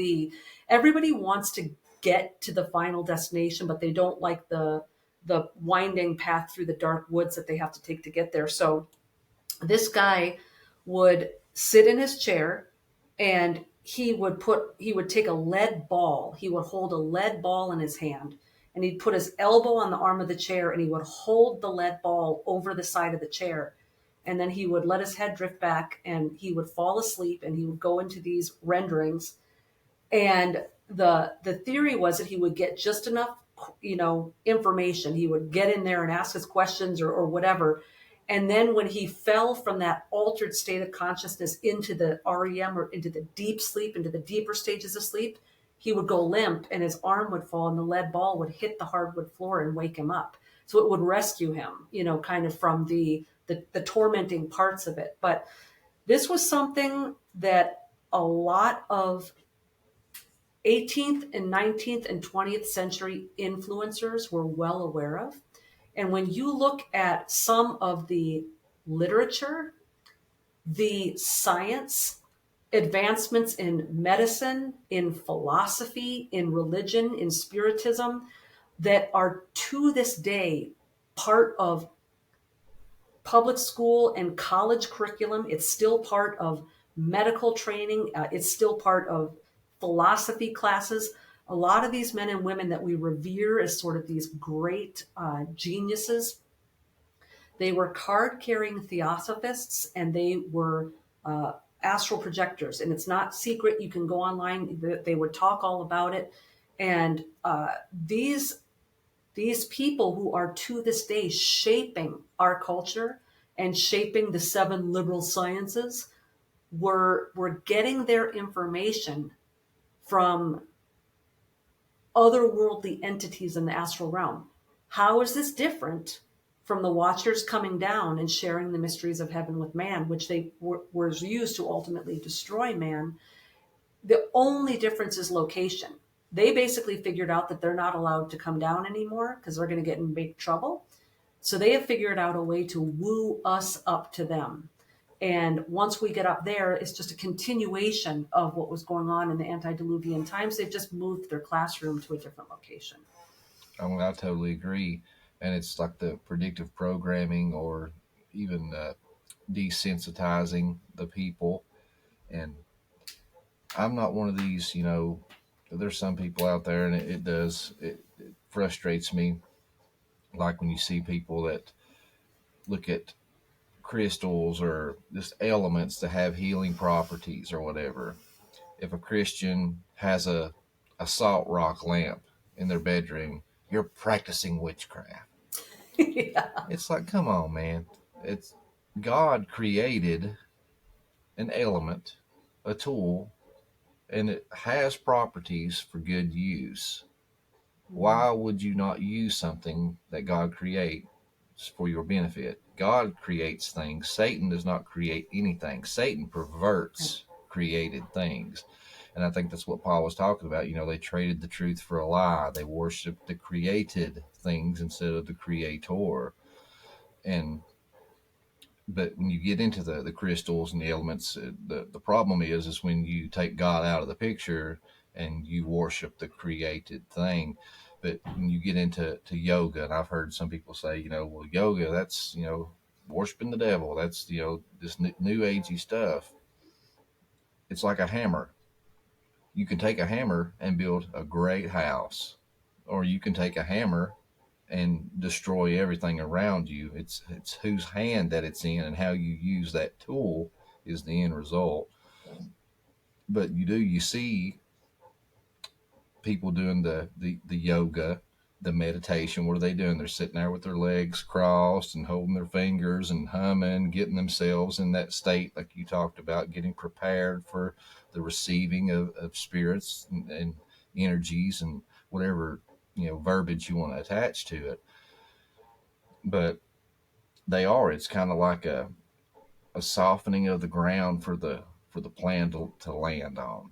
everybody wants to get to the final destination, but they don't like the winding path through the dark woods that they have to take to get there. So this guy would sit in his chair, and he would take a lead ball. He would hold a lead ball in his hand, and he'd put his elbow on the arm of the chair, and he would hold the lead ball over the side of the chair. And then he would let his head drift back, and he would fall asleep, and he would go into these renderings. And the theory was that he would get just enough, information. He would get in there and ask his questions, or whatever. And then when he fell from that altered state of consciousness into the REM, or into the deep sleep, into the deeper stages of sleep, he would go limp, and his arm would fall, and the lead ball would hit the hardwood floor and wake him up. So it would rescue him, kind of from the tormenting parts of it. But this was something that a lot of 18th and 19th and 20th century influencers were well aware of. And when you look at some of the literature, the science, advancements in medicine, in philosophy, in religion, in spiritism, that are to this day part of public school and college curriculum. It's still part of medical training. It's still part of philosophy classes. A lot of these men and women that we revere as sort of these great geniuses, they were card-carrying theosophists, and they were astral projectors. And it's not secret. You can go online. They would talk all about it. And these people who are to this day shaping our culture and shaping the 7 liberal sciences were getting their information from otherworldly entities in the astral realm. How is this different from the Watchers coming down and sharing the mysteries of heaven with man, which they was used to ultimately destroy man? The only difference is location. They basically figured out that they're not allowed to come down anymore because they're going to get in big trouble. So they have figured out a way to woo us up to them. And once we get up there, it's just a continuation of what was going on in the antediluvian times. They've just moved their classroom to a different location. I totally agree. And it's like the predictive programming, or even desensitizing the people. And I'm not one of these, there's some people out there, and it frustrates me. Like when you see people that look at crystals or just elements that have healing properties or whatever. If a Christian has a salt rock lamp in their bedroom, you're practicing witchcraft. Yeah. It's like, come on, man. It's God created an element, a tool, and it has properties for good use. Why would you not use something that God creates for your benefit? God creates things. Satan does not create anything. Satan perverts created things. And I think that's what Paul was talking about. They traded the truth for a lie. They worshiped the created things instead of the creator. But when you get into the crystals and the elements, the problem is when you take God out of the picture and you worship the created thing. But when you get into yoga, and I've heard some people say, well, yoga, that's, worshiping the devil. That's, this new agey stuff. It's like a hammer. You can take a hammer and build a great house, or you can take a hammer and destroy everything around you. It's whose hand that it's in and how you use that tool is the end result. But you see people doing the yoga, the meditation. What are they doing? They're sitting there with their legs crossed and holding their fingers and humming, getting themselves in that state like you talked about, getting prepared for the receiving of spirits and energies and whatever verbiage you want to attach to it. But it's kind of like a softening of the ground for the plan to land on.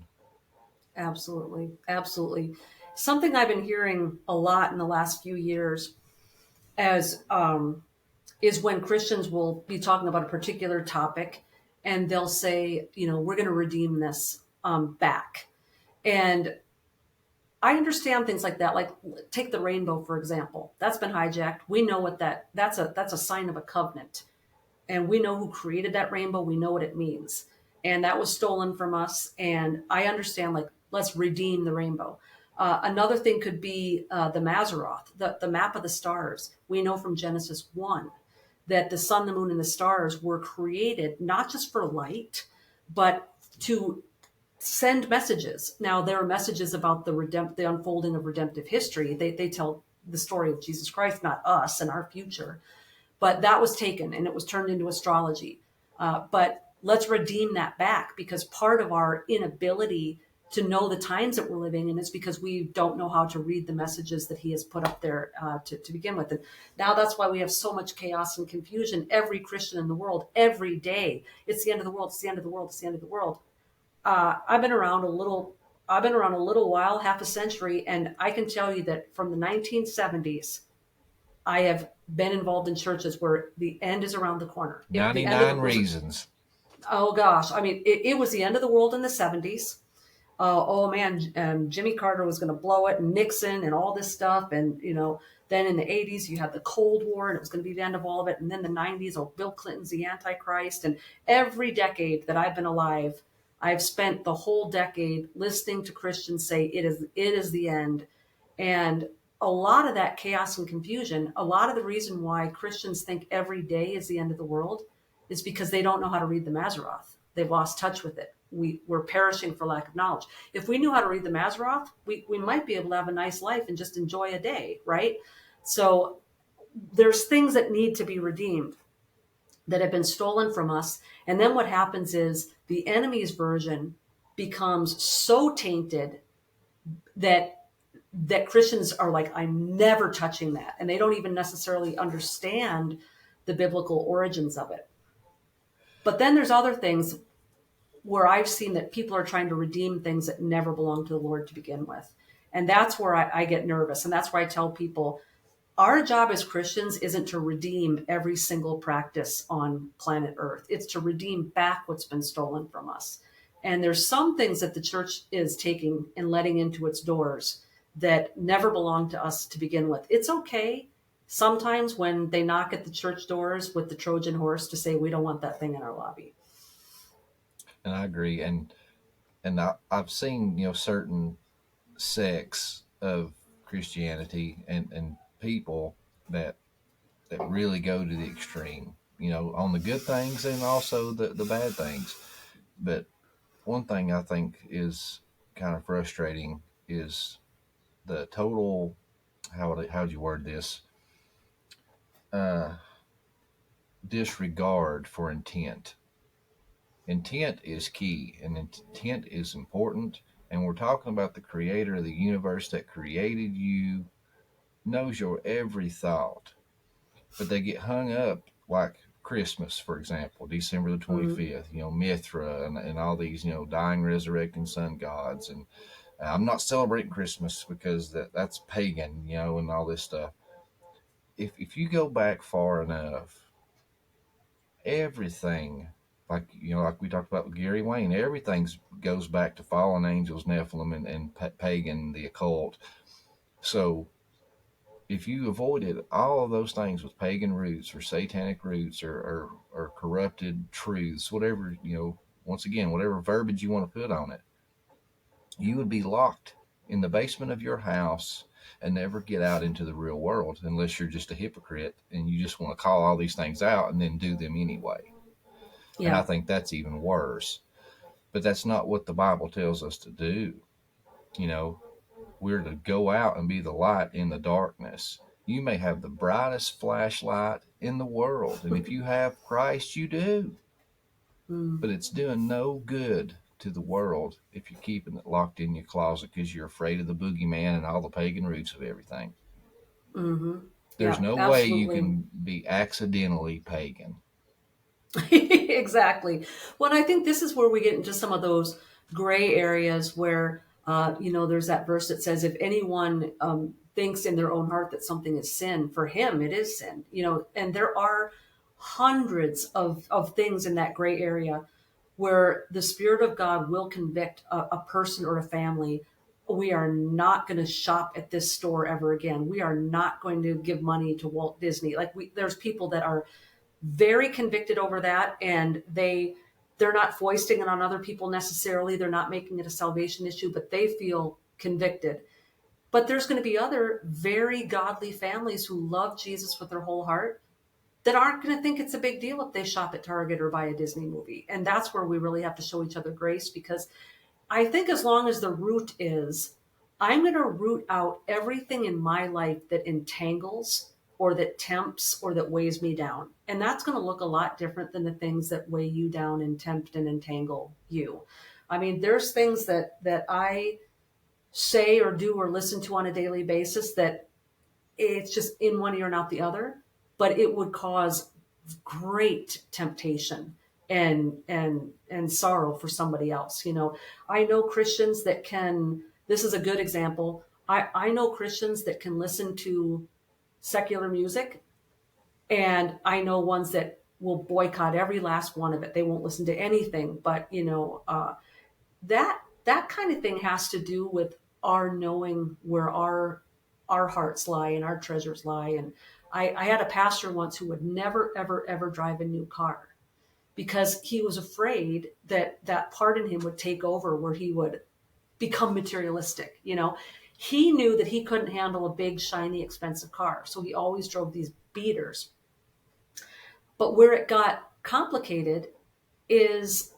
Absolutely. Absolutely. Something I've been hearing a lot in the last few years as is when Christians will be talking about a particular topic, and they'll say, we're going to redeem this back. And I understand things like that. Like, take the rainbow, for example. That's been hijacked. We know what that's a sign of a covenant. and we know who created that rainbow. We know what it means. And that was stolen from us. And I understand, like, let's redeem the rainbow. Another thing could be the Mazzaroth, the map of the stars. We know from Genesis 1 that the sun, the moon, and the stars were created not just for light, but to send messages. Now, there are messages about the unfolding of redemptive history. They tell the story of Jesus Christ, not us and our future. But that was taken and it was turned into astrology. But let's redeem that back, because part of our inability to know the times that we're living in is because we don't know how to read the messages that he has put up there to begin with. And now that's why we have so much chaos and confusion. Every Christian in the world, every day, it's the end of the world, it's the end of the world, it's the end of the world. I've been around a little. I've been around a little while, half a century, and I can tell you that from the 1970s, I have been involved in churches where the end is around the corner. The end of 99 the reasons. Oh gosh, I mean, it was the end of the world in the 70s. Oh man, Jimmy Carter was going to blow it, and Nixon, and all this stuff, and then in the 80s you had the Cold War, and it was going to be the end of all of it, and then the 90s, oh, Bill Clinton's the Antichrist, and every decade that I've been alive, I've spent the whole decade listening to Christians say it is the end, and a lot of that chaos and confusion, a lot of the reason why Christians think every day is the end of the world is because they don't know how to read the Mazzaroth. They've lost touch with it. We're perishing for lack of knowledge. If we knew how to read the Mazzaroth, we might be able to have a nice life and just enjoy a day, right? So there's things that need to be redeemed that have been stolen from us. And then what happens is the enemy's version becomes so tainted that Christians are like, I'm never touching that. And they don't even necessarily understand the biblical origins of it. But then there's other things where I've seen that people are trying to redeem things that never belonged to the Lord to begin with. And that's where I get nervous. And that's where I tell people our job as Christians isn't to redeem every single practice on planet Earth. It's to redeem back what's been stolen from us. And there's some things that the church is taking and letting into its doors that never belonged to us to begin with. It's okay sometimes when they knock at the church doors with the Trojan horse to say, we don't want that thing in our lobby. And I agree. And I've seen, certain sects of Christianity and people that really go to the extreme, on the good things and also the bad things. But one thing I think is kind of frustrating is the total, how'd you word this? Disregard for intent. Intent is key, and intent is important. And we're talking about the creator of the universe that created you, knows your every thought. But they get hung up like Christmas, for example, December the 25th, Mithra and all these, dying, resurrecting sun gods. And I'm not celebrating Christmas because that's pagan, and all this stuff. If you go back far enough, everything, like we talked about with Gary Wayne, everything goes back to fallen angels, Nephilim, and pagan, the occult. So if you avoided all of those things with pagan roots or satanic roots or corrupted truths, whatever, once again, whatever verbiage you want to put on it, you would be locked in the basement of your house and never get out into the real world unless you're just a hypocrite and you just want to call all these things out and then do them anyway. Yeah. And I think that's even worse. But that's not what the Bible tells us to do. We're to go out and be the light in the darkness. You may have the brightest flashlight in the world, and if you have Christ, you do. But it's doing no good to the world if you're keeping it locked in your closet because you're afraid of the boogeyman and all the pagan roots of everything. Mm-hmm. There's no way you can be accidentally pagan. Exactly. Well, and I think this is where we get into some of those gray areas where, there's that verse that says, if anyone thinks in their own heart that something is sin, for him it is sin, and there are hundreds of things in that gray area where the Spirit of God will convict a person or a family. We are not going to shop at this store ever again. We are not going to give money to Walt Disney. There's people that are very convicted over that, and they're not foisting it on other people necessarily. They're not making it a salvation issue, but they feel convicted. But there's going to be other very godly families who love Jesus with their whole heart that aren't going to think it's a big deal if they shop at Target or buy a Disney movie. And that's where we really have to show each other grace, because I think as long as the root is, I'm going to root out everything in my life that entangles or that tempts or that weighs me down. And that's going to look a lot different than the things that weigh you down and tempt and entangle you. I mean, there's things that I say or do or listen to on a daily basis that it's just in one ear and out the other, but it would cause great temptation and sorrow for somebody else. You know, I know Christians that can, this is a good example. I know Christians that can listen to secular music, and I know ones that will boycott every last one of it. They won't listen to anything, but that kind of thing has to do with our knowing where our hearts lie and our treasures lie. And I had a pastor once who would never, ever, ever drive a new car because he was afraid that that part in him would take over where he would become materialistic. You know, he knew that he couldn't handle a big, shiny, expensive car. So he always drove these beaters. But where it got complicated is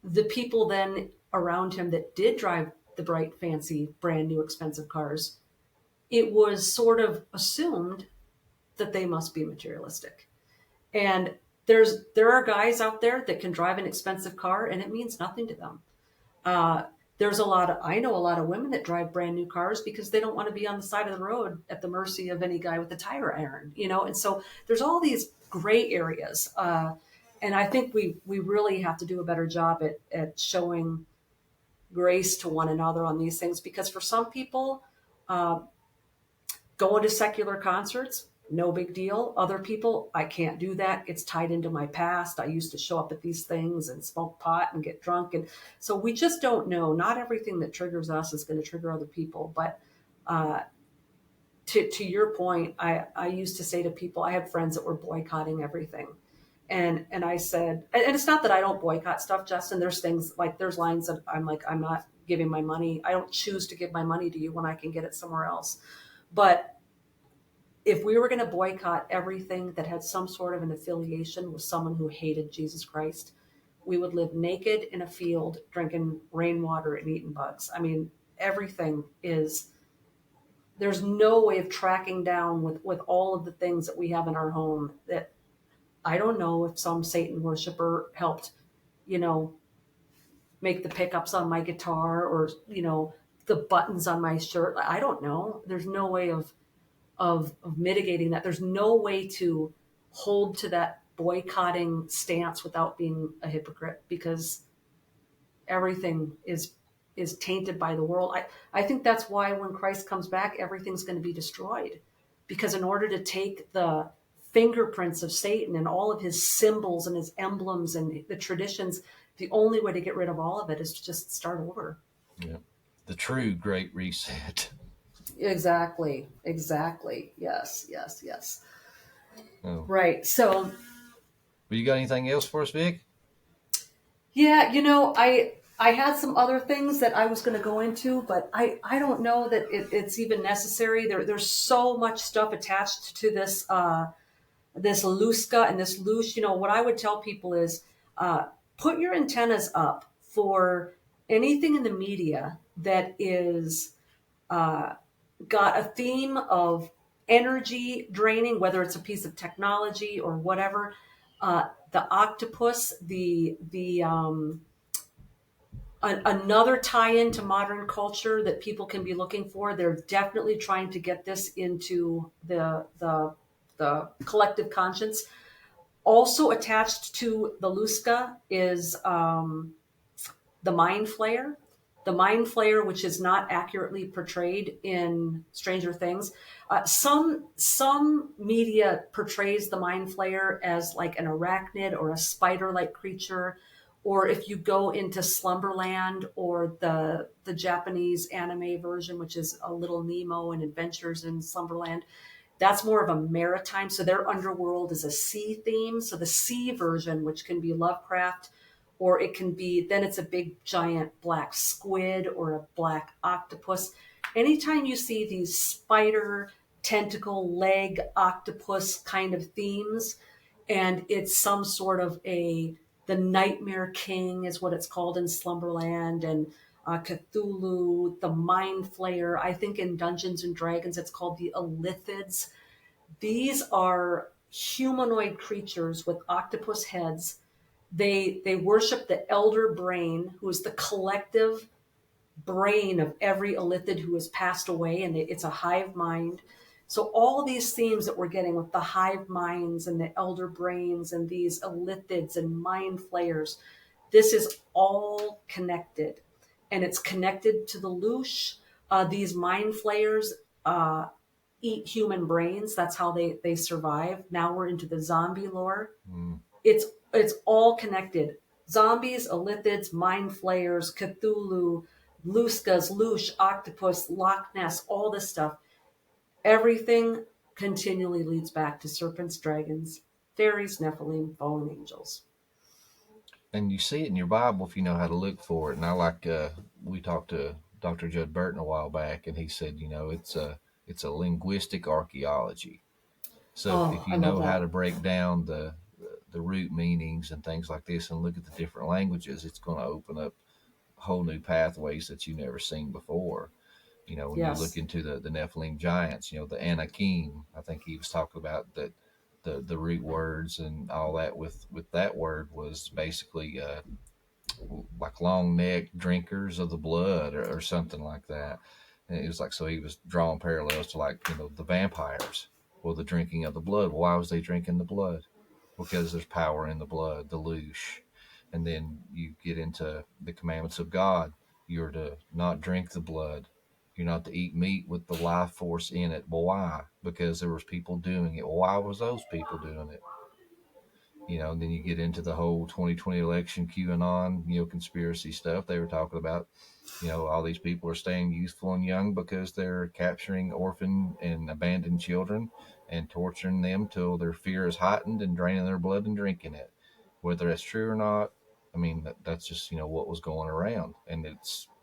the people then around him that did drive the bright, fancy, brand new, expensive cars, it was sort of assumed that they must be materialistic. And there are guys out there that can drive an expensive car and it means nothing to them. I know a lot of women that drive brand new cars because they don't want to be on the side of the road at the mercy of any guy with a tire iron, you know? And so there's all these gray areas. And I think we really have to do a better job at showing grace to one another on these things, because for some people, going to secular concerts, no big deal. Other people, I can't do that. It's tied into my past. I used to show up at these things and smoke pot and get drunk. And so we just don't know. Not everything that triggers us is going to trigger other people. But to your point, I used to say to people, I had friends that were boycotting everything. And I said, and it's not that I don't boycott stuff, Justin. There's things like, there's lines that I'm like, I'm not giving my money. I don't choose to give my money to you when I can get it somewhere else. But if we were going to boycott everything that had some sort of an affiliation with someone who hated Jesus Christ, we would live naked in a field, drinking rainwater and eating bugs. I mean, everything is, there's no way of tracking down with all of the things that we have in our home that I don't know if some Satan worshiper helped, make the pickups on my guitar or, the buttons on my shirt. I don't know. There's no way of mitigating that. There's no way to hold to that boycotting stance without being a hypocrite, because everything is tainted by the world. I think that's why when Christ comes back, everything's going to be destroyed, because in order to take the fingerprints of Satan and all of his symbols and his emblems and the traditions, the only way to get rid of all of it is to just start over. Yeah. The true Great Reset. Exactly. Yes. Oh. Right. So, Well, you got anything else for us, Vic? yeah, I had some other things that I was going to go into, but I don't know that it's even necessary. There's so much stuff attached to this this Luska and this Loosh. What I would tell people is put your antennas up for anything in the media that is got a theme of energy draining, whether it's a piece of technology or whatever. The octopus, another tie-in to modern culture that people can be looking for. They're definitely trying to get this into the collective conscience. Also attached to the Luska is the Mind Flayer. The Mind Flayer, which is not accurately portrayed in Stranger Things. Some media portrays the Mind Flayer as like an arachnid or a spider-like creature. Or if you go into Slumberland or the Japanese anime version, which is a Little Nemo and Adventures in Slumberland, That's more of a maritime. So their underworld is a sea theme. So the sea version, which can be Lovecraft, or it can be, then it's a big giant black squid or a black octopus. Anytime you see these spider, tentacle, leg, octopus kind of themes, and it's some sort of the Nightmare King is what it's called in Slumberland, and Cthulhu, the Mind Flayer. I think in Dungeons and Dragons it's called the Illithids. These are humanoid creatures with octopus heads. They worship the elder brain, who is the collective brain of every Illithid who has passed away, and it's a hive mind. So all these themes that we're getting with the hive minds and the elder brains and these Illithids and mind flayers, this is all connected, and it's connected to the Loosh. These mind flayers eat human brains. That's how they survive. Now we're into the zombie lore. Mm. It's all connected. Zombies, Illithids, mind flayers, Cthulhu, Luskas, Loosh, Octopus, Loch Ness, all this stuff. Everything continually leads back to serpents, dragons, fairies, Nephilim, fallen angels. And you see it in your Bible if you know how to look for it. And I like we talked to Dr. Judd Burton a while back, and he said, it's a linguistic archaeology. So if Oh, you I love know how that. to break down the root meanings and things like this, and look at the different languages, it's going to open up whole new pathways that you've never seen before. When you look Yes. into the Nephilim giants, the Anakim, I think he was talking about that the root words and all that with that word was basically like long necked drinkers of the blood or something like that. And it was like, so he was drawing parallels to like, the vampires, well, the drinking of the blood. Well, why was they drinking the blood? Because there's power in the blood, the loosh. And then you get into the commandments of God. You're to not drink the blood. You're not to eat meat with the life force in it. Well, why? Because there was people doing it. Well, why was those people doing it? And then you get into the whole 2020 election QAnon, conspiracy stuff. They were talking about, all these people are staying youthful and young because they're capturing orphan and abandoned children and torturing them till their fear is heightened and draining their blood and drinking it. Whether that's true or not, I mean, that's just, what was going around. And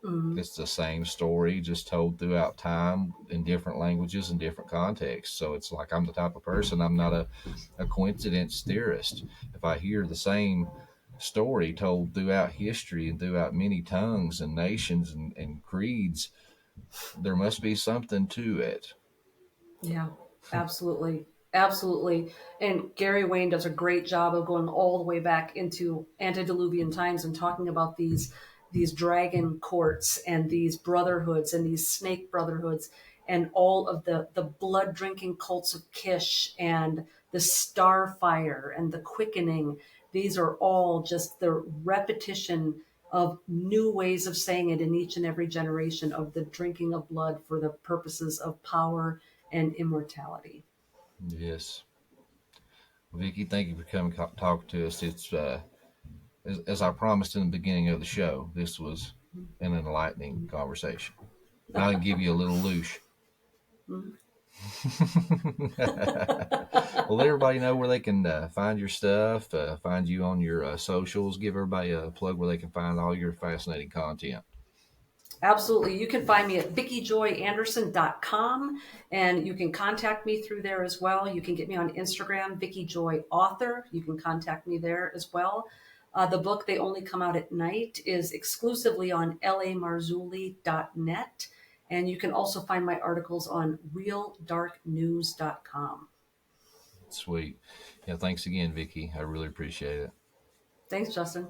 Mm. it's the same story, just told throughout time in different languages and different contexts. So it's like, I'm the type of person, I'm not a coincidence theorist. If I hear the same story told throughout history and throughout many tongues and nations and creeds, there must be something to it. Yeah, absolutely. Absolutely. And Gary Wayne does a great job of going all the way back into antediluvian times and talking about these dragon courts and these brotherhoods and these snake brotherhoods and all of the blood drinking cults of Kish and the starfire and the quickening. These are all just the repetition of new ways of saying it in each and every generation of the drinking of blood for the purposes of power and immortality. Yes. Vicki, thank you for coming talk to us. It's as I promised in the beginning of the show, this was an enlightening conversation. And I'll give you a little loosh. Well, let everybody know where they can find your stuff, find you on your socials. Give everybody a plug where they can find all your fascinating content. Absolutely. You can find me at vickyjoyanderson.com, and you can contact me through there as well. You can get me on Instagram, Vicki Joy Author. You can contact me there as well. The book, They Only Come Out at Night, is exclusively on lamarzulli.net. And you can also find my articles on realdarknews.com. Sweet. Yeah, thanks again, Vicki. I really appreciate it. Thanks, Justin.